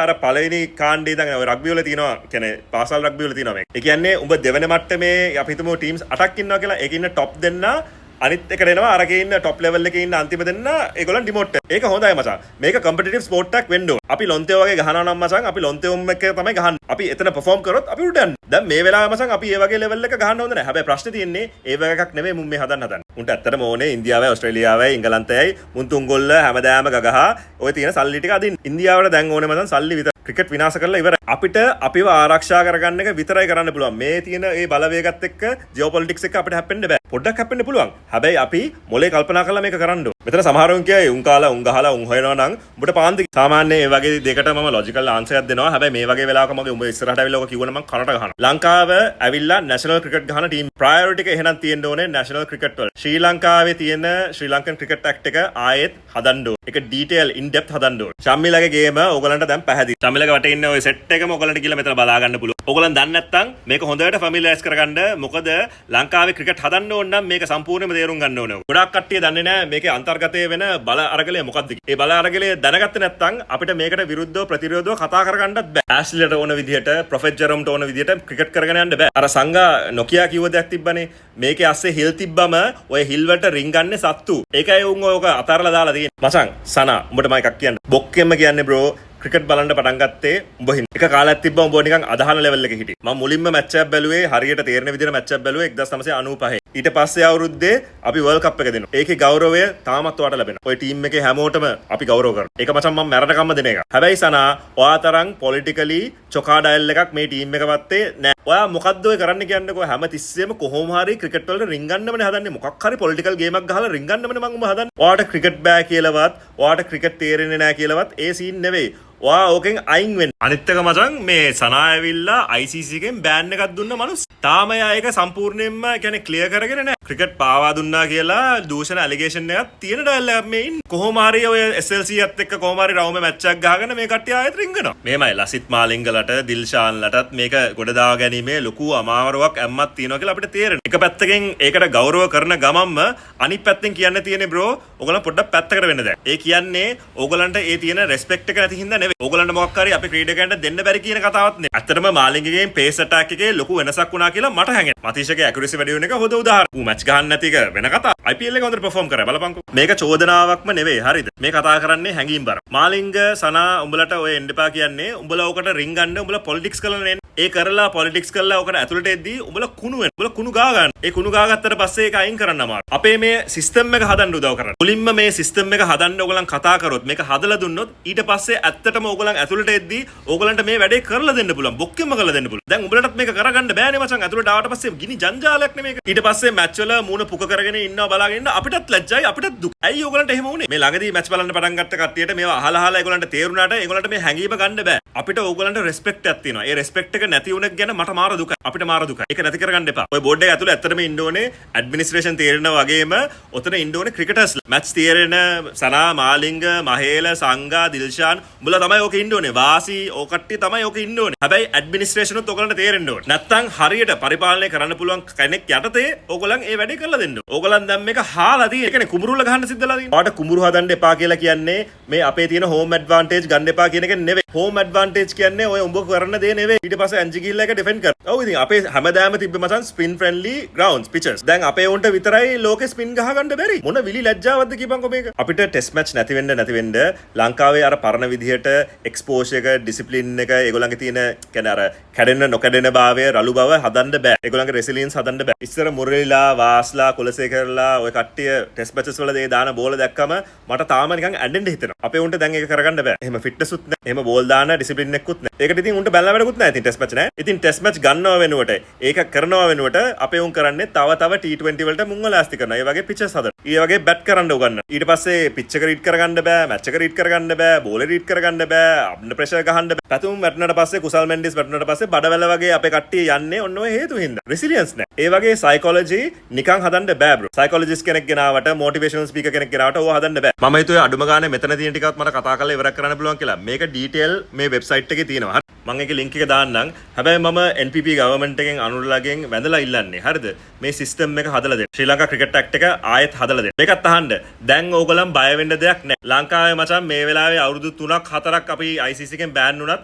අර පළවෙනි කාණ්ඩේ ඉඳන් ඔය රග්බි වල තියෙනවා. කියන්නේ පාසල් රග්බි වල තියෙනවා මේක. ඒ කියන්නේ උඹ දෙවෙනි මට්ටමේ අපි හිතමු ටීම්ස් 8ක් ඉන්නවා කියලා. ඒකේ ඉන්න টপ දෙන්නා අනිත් එකට එනවා අරගේ ඉන්න টপ ලෙවල් එකේ ඉන්න අන්තිම දෙන්න ඒගොල්ලන් ඩිමෝට්. ඒක හොඳයි මචං. මේක කම්පිටිටිව් ස්පෝර්ට් එකක් වෙන්න ඕන. අපි ලොන්තේ වගේ ගහනවා නම් මචං අපි ලොන්තේම් එක තමයි ගහන්නේ. අපි එතන perform කරොත් අපි උඩ යන්නේ. දැන් මේ වෙලාවේ මචං අපි ඒ වගේ ලෙවල් එක ගහන්න හොඳ නැහැ. හැබැයි ප්‍රශ්නේ තියෙන්නේ ඒ වගේ එකක් නෙමෙයි මුන් මේ හදන්නේ. උන්ට ඇත්තටම ඕනේ ඉන්දියාවයි ඕස්ට්‍රේලියාවයි එංගලන්තයයි මුන් තුන් ගොල්ල හැමදාම ගගහා ඔය තියෙන සල්ලි ටික අදින්න. ඉන්දියාවට දැන් ඕනේ මචං සල්ලි විතර. ක්‍රිකට් විනාශ කරලා ඉවරයි. අපිට අපිව ආරක්ෂා කරගන්න එක විතරයි කරන්න පුළුවන්. මේ තියෙන ඒ බලවේගත් එක්ක ජියෝපොලිටික්ස් එක්ක අපිට හැප්පෙන්න බෑ. පොඩ්ඩක් හැප්පෙන්න පුළුවන්. හැබැයි අපි මොලේ කල්පනා කරලා මේක කරන්න ඕන. මෙතන සමහරවල් කියයි උන් කාලා උන් ගහලා උන් හොයනවා නම් උඹට පාන්දි. සාමාන්‍ය මේ වගේ දෙකට මම ලොජිකල් ආන්සර් එකක් දෙනවා. හැබැයි මේ වගේ වෙලාවක මගේ උඹ ඉස්සරහට ඇවිල්ලා ඔක කිව්වනම් මම කනට ගහනවා. ලංකාව ඇවිල්ලා නැෂනල් ක්‍රිකට් ගහන ටීම් ප්‍රයොරිටි එක එහෙනම් තියෙන්න ඕනේ නැෂනල් ක්‍රිකට් වල. ශ්‍රී ලංකාවේ තියෙන ශ්‍රී ලංකන් ක්‍රිකට් ඇක්ට් එක ආයෙත් හදන්න ඕනේ. ඒක ඩීටේල් ඉන් ඩෙප්ත් හදන්න ඕනේ. ශම්මිලගේ ගේම ඕගලන්ට දැන් පැහැදිලි. ශම්මිලගේ වටේ ඉන්න ඔය සෙට් එකම ඕගලන්ට කියලා මෙතන බලා ගන්න පුළුවන්. ඕගලන් දන්නේ නැත්නම් මේක හොඳට ෆැමිලියරයිස් කරගන්න. මොකද ලංකාවේ ක්‍රිකට් හදන්න ඕන නම් මේක සම්පූර්ණයෙන්ම තේරුම් ගන්න ඕනේ. ගොඩක් කට්ටිය දන්නේ නැහැ මේකේ අන්තර්ගතයේ වෙන බල අරගලය මොකක්ද කියලා. ඒ බල අරගලය දැනගත්තේ නැත්නම් අපිට මේකට විරුද්ධව ප්‍රතිරෝධව කතා කරගන්නත් බෑ. ඇෂ්ලිට ඕන විදිහට, ප්‍රොෆෙට් ජෙරොම්ට ඕන විදිහට ක්‍රිකට් කරගෙන යන්න බෑ. අර සංගා නොකියා කිව්ව දෙයක් තිබ්බනේ. මේකේ අස්සේ හිල් තිබ්බම ඔය හිල් වලට රින් ගන්නේ සත්තු. ඒකයි උන් ඔයක අතාරලා දාලා තියෙන්නේ. මචං සනා උඹට මම එකක් කියන්න. බොක්කෙම්ම කියන්නේ බ්‍රෝ ක්‍රිකට් බලන්න පටන් ගත්තේ උඹ හින්දා. එක කාලයක් තිබ්බා උඹ නිකන් අදහන ලෙවල් එකේ හිටියේ. මම මුලින්ම මැච් එකක් බැලුවේ හරියට තේරෙන විදිහට මැච් එකක් බැලුවේ 1995. ඊට පස්සේ අවුරුද්දේ අපි වර්ල්ඩ් කප් එක දෙනවා. ඒකේ ගෞරවය තාමත් ඔයාලට ලැබෙනවා. ඔය ටීම් එකේ හැමෝටම අපි ගෞරව කරනවා. ඒක මචං මම මැරණකම්ම දෙන එක. හැබැයි සනා ඔයා තරම් පොලිටිකලි චොකාඩයිල් එකක් මේ ටීම් එක වත්තේ නෑ. ඔයා මොකද්ද ඔය කරන්න කියන්නකෝ හැම තිස්සෙම කොහොම හරි ක්‍රිකට් වලට රින් ගන්නමනේ හදන්නේ. මොකක් හරි පොලිටිකල් ගේමක් ගහලා රින් ගන්නමනේ මම උඹ හදන්නේ. ඔයාට ක්‍රිකට් බෑ කියලාවත් ඔයාට ක්‍රිකට් තේරෙන්නේ නෑ කියලාවත් ඒ සීන් නෙවෙයි. ඔයා ඕකෙන් අයින් වෙන්න. අනිත් එක මචං මේ සනා ඇවිල්ලා ICC එකෙන් බෑන් එකක් දුන්න මනුස්ස. තාම එයා ඒක සම්පූර්ණයෙන්ම කියන්නේ ක්ලියර් කරගෙන නැහැ. ක්‍රිකට් පාවා දුන්නා කියලා දූෂණ ඇලිගේෂන් එකක් තියෙන ඩයල් එකක් මේ ඉන්නේ. කොහොම හරි ඔය SLC එකත් එක්ක කොහොම හරි රවුම මැච් එකක් ගහගෙන මේ කට්ටිය ආයෙත් රින්ගනවා. මේමයි ලසිත් මාලිංගලට දිල්ෂාන්ලටත් මේක ගොඩ දා ගැනීමේ ලොකු අමාරුවක් ඇම්මක් තියෙනවා කියලා අපිට තේරෙනවා. එක පැත්තකින් ඒකට ගෞරව කරන ගමම්ම අනිත් පැත්තෙන් කියන්න තියෙන්නේ බ්‍රෝ ඔයගොල්ලෝ පොඩ්ඩක් පැත්තකට වෙන්න දැන්. ඒ කියන්නේ ඕගලන්ට ඒ තියෙන රෙස්පෙක්ට් එක නැති හින්දා නෙවෙයි. ඕගලන්ට මොකක් හරි අපි ක්‍රීඩකයන්ට දෙන්න බැරි කියන කතාවක් නෙවෙයි. ඇත්තටම මාලිංගගේ පේස් ඇටැක් එකේ ලොකු වෙනසක් වුණා කියලා මට හැඟෙනවා. මතීෂගේ ඇකියුරසි වැඩි වෙන එක හොඳ උදාහරණ. ඌ මැච් ගහන්න නැති එක වෙන කතාවක්. IPL එක හොඳට perform කරා බලපන්කෝ. මේක චෝදනාවක්ම නෙවෙයි හරිද? මේ කතා කරන්නේ හැංගීම් බර. මාලිංග සනා උඹලට ඔය එන්න එපා කියන්නේ උඹලා ඔකට රින් ගන්න උඹලා පොලිටික්ස් කරලා නේ. ඒ කරලා පොලිටික්ස් කරලා ඔකට ඇතුළට එද්දී උඹලා කුණු වෙන. උඹලා කුණු ගා ගන්න. ඒ කුණු ගා ගත්තට පස්සේ ඒක අයින් කරන්න අමාරුයි. අපේ මේ සිස්ටම් එක හදන්න උදව් කරන්න. මුලින්ම මේ සිස්ටම් එක හදන්න ඕගලන් කතා කරොත් මේක හදලා දුන්නොත් ඊට පස්සේ ඇත්තටම ඕගලන් ඇතුළට එද්දී ඕගලන්ට මේ වැඩේ කරලා දෙන්න පුළුවන්. බොක්කෙම කරලා දෙන්න පුළුවන්. දැන් උඹලටත් මේක කරගන්න බෑනේ මචං. ඇතුළට ආවට පස්සේ ගිනි ජංජාලයක් නේ මේක. ඊට පස්සේ මැච් වල මූණ පුක කරගෙන ඉන්නවා බලාගෙන ඉන්න අපිටත් ලැජ්ජයි අපිටත් දුක. ඇයි ඕගලන්ට එහෙම වුනේ? මේ ළඟදී මැච් බලන්න පටන් ගත්ත කට්ටියට මේවා අහලා ඒගොල්ලන්ට තේරුණාට ඒගොල්ලන්ට මේ හැංගීම ගන්න බෑ. අපිට ඕගොල්ලන්ට රෙස්පෙක්ට් එකක් තියෙනවා. ඒ රෙස්පෙක්ට් එක නැති වුණක් ගැන මට මාර දුකයි. අපිට මාර දුකයි. ඒක නැති කරගන්න එපා. ඔය බෝඩ් එක ඇතුලේ ඇත්තටම ඉන්න ඕනේ ඇඩ්මිනිස්ට්‍රේෂන් තේරෙනා වගේම ඔතන ඉන්න ඕනේ ක්‍රිකටර්ස්ලා. මැච් තේරෙන සනා මාලිංග මහේල සංගා දිල්ෂාන් උඹලා තමයි ඕකේ ඉන්න ඕනේ. වාසි ඕ කට්ටිය තමයි ඕකේ ඉන්න ඕනේ. හැබැයි ඇඩ්මිනිස්ට්‍රේෂන් උත් ඕගොල්ලන්ට තේරෙන්න ඕනේ. නැත්තම් හරියට පරිපාලනය කරන්න පුළුවන් කෙනෙක් යටතේ ඕගොල්ලන් ඒ වැඩේ කරලා දෙන්න ඕනේ. ඕගොල්ලන් දැන් මේක හාලා තියෙන්නේ. ඒ කියන්නේ කුඹුරුල ගහන්න සිද්ධලා තියෙන්නේ. ඔයාට කුඹුරු හදන්න එපා කියලා කියන්නේ මේ අපේ තියෙන හෝම් ඇඩ්වාන්ටේජ් ගන්න එපා කියන එක නෙවෙයි. හෝම් ඇඩ්වාන්ටේජ් කියන්නේ ඔය උඹ කරන දේ නෙවෙයි. ඊට පස්සේ ඇන්ජි ගිල්ලා එක ඩිෆෙන්ඩ් කර. ඔව් ඉතින් අපේ හැමදාම තිබ්බ මචං ස්පින් ෆ්‍රෙන්ඩ්ලි ග්‍රවුන්ඩ්ස් පිචර්ස්. දැන් අපේ උන්ට විතරයි ලෝකෙ ස්පින් ගහ ගන්න බැරි. මොන විලි ලැජ්ජාවක්ද කියපන්කො මේක. අපිට ටෙස්ට් මැච් නැති වෙන්න ලංකාවේ අර පරණ විදිහට එක්ස්පෝෂර් එක ඩිසිප්ලින් එක ඒගොල්ලන්ගේ තියෙන කියන්නේ අර කැඩෙන්න නොකැඩෙන භාවය රළු බව හදන්න බෑ. ඒගොල්ලන්ගේ රෙසිලියන්ස් හදන්න බෑ. ඉස්සර මුරලිලා වාස්ලා කුලසේකරලා ඔය කට්ටිය ටෙස්ට් මැචස් වල දේ දාන බෝල දැක්කම මට තාම නිකන් ඇඬෙන්න හිතෙනවා. අපේ උන්ට දැන් ඒක කරගන්න බෑ. එහෙම ෆිට්නස් උත් නැහැ. එහෙම බෝල් දාන ඩිසිප්ලින් එකකුත් නැහැ. ඒකට ඉතින් උන්ට බැලලා වැඩකුත් නැහැ. ඉතින් ටෙස්ට් මැච් නැහැ. ඉතින් ටෙස්ට් මැච් ගන්නව වෙනුවට ඒක කරනවා වෙනුවට අපේ උන් කරන්නේ තව T20 වලට මුංග ලාස්ති කරනවා. ඒ වගේ පිචස් හදන්න. ඊ වගේ බැට් කරන්න උගන්න. ඊට පස්සේ පිච් එක රීඩ් කරගන්න බෑ, මැච් එක රීඩ් කරගන්න බෑ, බෝල රීඩ් කරගන්න බෑ, අnder ප්‍රෙෂර් ගහන්න බෑ. පැතුම් වැටුණාට පස්සේ කුසල් මෙන්ඩිස් වැටුණාට පස්සේ බඩවැල වගේ අපේ කට්ටිය යන්නේ ඔන්න ඔය හේතු හින්දා. රිසිලියන්ස් නැහැ. ඒ වගේ සයිකොලොජි නිකන් හදන්න බෑ බ්‍රෝ. සයිකොලොජිස්ට් කෙනෙක් ගෙනාවට, මොටිවේෂනල් ස්පීකර් කෙනෙක් ගෙනාවට ඕවා හදන්න බෑ. මම හිතුවේ අඩුම ගානේ මෙතන තියෙන ටිකවත් මට කතා කරලා ඉවර කරන්න පුළුවන් කියලා. මේක ඩීටේල් මේ වෙබ්සයිට් එකේ තියෙනවා. මම ඒකේ ලින්ක් එක දාන්නම්. හැබැයි මම NPP ගවර්න්මන්ට් එකෙන් අනුරලාගෙන් වැඳලා ඉල්ලන්නේ. හරිද? මේ සිස්ටම් එක හදලා දෙන්න. ශ්‍රී ලංකා ක්‍රිකට් ඇක්ට් එක ආයෙත් හදලා දෙන්න. මේකත් අහන්න. දැන් ඕගොල්ලන් බය වෙන්න දෙයක් නැහැ. ලංකාවේ මචං මේ වෙලාවේ අවුරුදු 3ක් 4ක් අපි ICC එකෙන් බෑන් වුණත්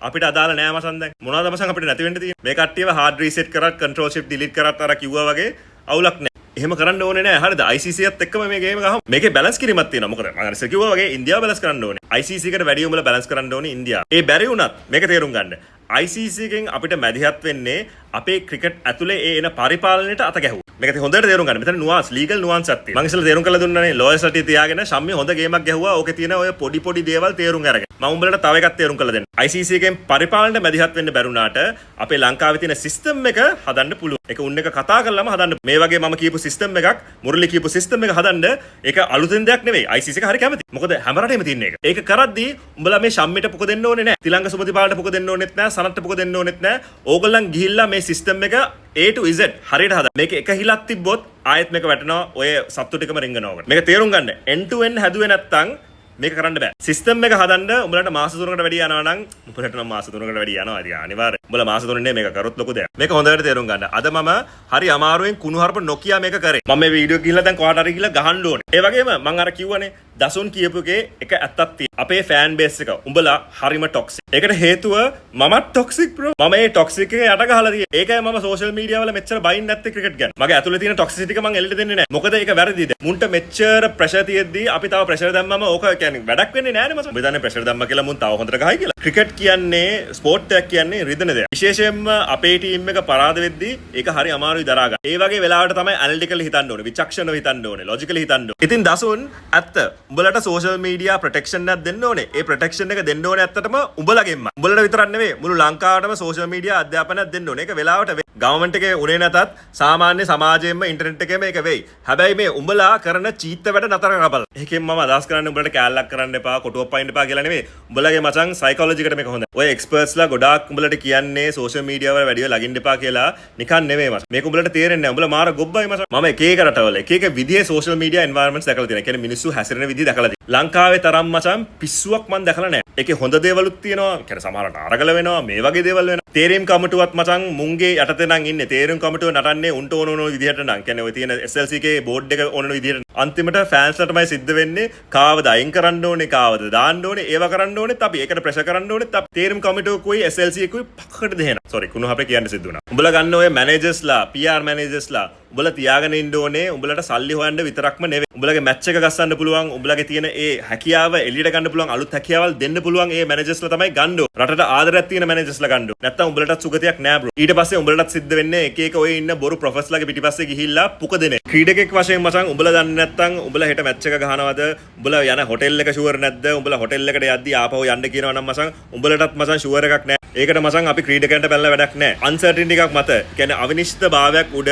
අපිට අදාළ නෑ මචං දැන්. මොනවද මචං අපිට නැති වෙන්න තියෙන්නේ? මේ කට්ටියව hard reset කරත් control shift delete කරත් අර කිව්වා වගේ අවුලක් නෑ. එහෙම කරන්න ඕනේ නෑ. හරිද? ICC එකත් එක්කම මේ ගේම ගහමු. මේකේ බැලන්ස් කිරීමක් තියෙනවා. මොකද මම අර ඉස්සර කිව්වා වගේ ඉන්දියාව බැලන්ස් කරන්න ඕනේ. ICC එකට වැඩි උඹලා බැලන්ස් කරන්න ඕනේ ඉන්දියාව. ඒ බැරි වුණත් මේක තේරුම් ගන්න. ICC එකෙන් අපිට මැදිහත් වෙන්නේ අපේ ක්‍රිකට් ඇතුලේ ඒ එන පරිපාලනයට අත ගැහුවා. මේක හොඳට තේරුම් ගන්න. මෙතන නුවන්ස් ලීගල් නුවන්ස් එකක් තියෙනවා. මම ඉස්සෙල්ලා තේරුම් කරලා දුන්නානේ ලෝයර්ස් රටේ තියාගෙන ශම්මි හොඳ ගේමක් ගැහුවා. ඕකේ තියෙන ඔය පොඩි දේවල් තේරුම් අරගෙන. මම උඹලට තව එකක් තේරුම් කරලා දෙන්න. ICC එකෙන් පරිපාලනයට මැදිහත් වෙන්න බැරුණාට අපේ ලංකාවේ තියෙන සිස්ටම් එක හදන්න පුළුවන්. ඒක උන් එක කතා කරලාම හදන්න. මේ වගේ මම කියපු සිස්ටම් එකක් මුරලි කියපු සිස්ටම් එක හදන්න ඒක අලුතෙන් දෙයක් නෙවෙයි. ICC එක හරි කැමති. මොකද හැම රටේම තියෙන එක. ඒක කරද්දී උඹලා මේ ශම්මිට පොක දෙන්න ඕනේ නැහැ. තිලංග සුමතිපාලට පොක දෙන්න ඕනෙත් නැහැ. සනත්ට පොක දෙන්න ඕනෙත් නැහැ. ඕගොල්ලන් ගිහිල්ලා මේ සිස්ටම් එක A to Z හරියට හදන්න. මේක එක හිලක් තිබ්බොත් ආයෙත් මේක වැටෙනවා ඔය සත්තු ටිකම රිංගනවකට. මේක තේරුම් ගන්න. end to end හැදුවේ නැත්තම් මේක කරන්න බෑ. සිස්ටම් එක හදන්න උඹලට මාස 3කට වැඩි යනවා නම් උඹලට නම් මාස 3කට වැඩි යනවා. ඉතින් අනිවාර්යයෙන් උඹලා මාස 3නේ මේක කරොත් ලොකු දෙයක්. මේක හොඳට තේරුම් ගන්න. අද මම හරි අමාරුවෙන් කුණුහරුප නොකිය මේක කරේ. මම මේ වීඩියෝ ගිහලා දැන් කොහාට හරි ගිහලා ගහන්න ඕනේ. ඒ වගේම මම අර කිව්වනේ දසුන් කියපු එකේ එක ඇත්තක් තියෙනවා. අපේ ෆෑන් බේස් එක උඹලා හරිම ටොක්සික්. ඒකට හේතුව මමත් ටොක්සික් බ්‍රෝ. මම මේ ටොක්සික් එකේ යට ගහලා තියෙන්නේ. ඒකයි මම සෝෂල් මීඩියා වල මෙච්චර බයින් නැත්තේ ක්‍රිකට් ගැන. මගේ ඇතුලේ තියෙන ටොක්සිසිටි එක මම එල්ලෙට දෙන්නේ නැහැ. මොකද ඒක වැරදිද? මුන්ට මෙච්චර ප්‍රෙෂර් තියෙද්දි අපි තව ප්‍රෙෂර් දැම්මම ඕක කියන්නේ වැඩක් වෙන්නේ නැහැ නේ මචං. ඔබ දන්නේ ප්‍රෙෂර් දැම්ම කියලා මුන් තව හොඳට ගහයි කියලා. ක්‍රිකට් කියන්නේ ස්පෝර්ට් එකක් කියන්නේ රිදෙන දෙයක්. විශේෂයෙන්ම අපේ ටීම් එක පරාද වෙද්දී ඒක හරි අමාරුයි දරා ගන්න. ඒ වගේ වෙලාවට තමයි ඇනලිටිකලි හිතන්න ඕනේ, විචක්ෂණව හිතන්න ඕනේ, ලොජිකලි හිතන්න ඕනේ. ඉතින් දසුන් ඇත්ත උඹලට සෝෂල් මීඩියා ප්‍රොටෙක්ෂන් එකක් දෙන්න ඕනේ. ඒ ප්‍රොටෙක්ෂන් එක දෙන්න ඕනේ ඇත්තටම උඹලගෙන්ම. උඹලට විතරක් නෙවෙයි මුළු ලංකාවටම සෝෂල් මීඩියා අධ්‍යාපනයක් දෙන්න ඕනේ. ඒක වෙලාවට වෙයි. ගවර්න්මන්ට් එකේ උනේ නැතත් සාමාන්‍ය සමාජයෙන්ම ඉන්ටර්නෙට් එකේම ඒක වෙයි. හැබැයි මේ උඹලා කරන චීත්ත වැඩ නතර කරපළ. ඒකෙන් මම අදහස් කරන්නේ උඹලට කෑල්ලක් කරන්න එපා, කොටුවක් පයින්න එපා කියලා නෙවෙයි. උඹලගේ මචං සයිකොලොජි එකට මේක හොඳයි. ඔය එක්ස්පර්ට්ස්ලා ගොඩාක් උඹලට කියන්නේ සෝෂල් මීඩියා වල වැඩිව ලගින්න එපා කියලා නිකන් නෙවෙයි මචං. මේක උඹලට තේරෙන්නේ නැහැ. උඹලා මාර ගොබ්බයි මචං. මම එක එක රටවල එක එක විදිහේ සෝෂල් මීඩියා එන්වයරන්මන්ට්ස් දැකලා තියෙනවා. ඒ කියන්නේ මිනිස්සු හැසිරෙන විදිහ දැකලා තියෙනවා. ලංකාවේ තරම් මචං පිස්සුවක් මම දැකලා නැහැ. ඒකේ හොඳ දේවලුත් තියෙනවා. ඒ කියන්නේ සමහරට අරගල වෙනවා. මේ වගේ දේවල් වෙනවා. තේරීම් කමිටුවත් මචං මුංගේ යටතේ නම් ඉන්නේ. තේරීම් කමිටුව නටන්නේ උන්ට ඕන විදිහට නම්. කියන්නේ ඔය තියෙන SLC එකේ බෝඩ් එක ඕන විදිහට. අන්තිමට ෆෑන්ස්ලටමයි සිද්ධ වෙන්නේ. කාවද අයින් කරන්න ඕනේ, කාවද දාන්න ඕනේ, ඒව කරන්න ඕනෙත් අපි. ඒකට ප්‍රෙෂර් කරන්න ඕනෙත් අපි. තේරීම් කමිටුවකුයි SLC එකකුයි පක්කට දෙහෙන. සෝරි කුණු අපේ කියන්න සිද්ධ වුණා. උඹලා ගන්න ඔය මැනේජර්ස්ලා, PR මැනේජර්ස්ලා උඹලා තියාගෙන ඉන්න ඕනේ. උඹලට සල්ලි හොයන්න විතරක්ම නෙවෙයි. උඹලගේ මැච් එක ගස්සන්න පුළුවන්. උඹලගේ තියෙන ඒ හැකියාව එළියට ගන්න පුළුවන් අලුත් හැකියාවල් දෙන්න පුළුවන් ඒ මැනේජර්ස්ලා තමයි ගන්න ඕනේ. රටට ආදරයක් තියෙන මැනේජර්ස්ලා ගන්න ඕනේ. නැත්තම් උඹලටත් සුගතියක් නෑ බ්‍රෝ. ඊට පස්සේ උඹලටත් සිද්ධ වෙන්නේ එක එක ඔය ඉන්න බොරු ප්‍රොෆෙසර්ලාගේ පිටිපස්සේ ගිහිල්ලා පුක දෙන. ක්‍රීඩකෙක් වශයෙන් මචං උඹලා දන්නේ නැත්තම් උඹලා හෙට මැච් එක ගහනවද? උඹලා යන හොටෙල් එක ෂුවර් නැද්ද? උඹලා හොටෙල් එකට යද්දී ආපහු යන්න කියනවා නම් මචං උඹලටත් මචං ෂුවර් එකක් නෑ. ඒකට මචං අපි ක්‍රීඩකයන්ට බැලලා වැඩක් නෑ. අන්සර්ටිනිටි එකක් මත. කියන්නේ අවිනිශ්චිත භාවයක් උඩ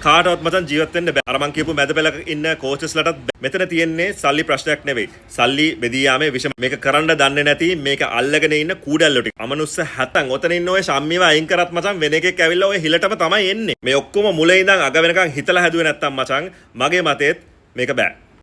කාටවත් මචං ජීවත් වෙන්න බෑ. අර මං කියපු මැද පෙළක ඉන්න කෝචස්ලටත් මෙතන තියෙන්නේ සල්ලි ප්‍රශ්නයක් නෙවෙයි. සල්ලි බෙදී යාමේ විෂම. මේක කරන්න දන්නේ නැති මේක අල්ලගෙන ඉන්න කූඩැල්ලෝ ටික. අමනුස්ස හැතන් ඔතන ඉන්න ඔය ශම්මිව අයින් කරත් මචං වෙන එකෙක් ඇවිල්ලා ඔය හිලටම තමයි එන්නේ. මේ ඔක්කොම මුලින් ඉඳන් අග වෙනකන් හිතලා හැදුවේ නැත්තම් මචං මගේ මතෙත් මේක බෑ.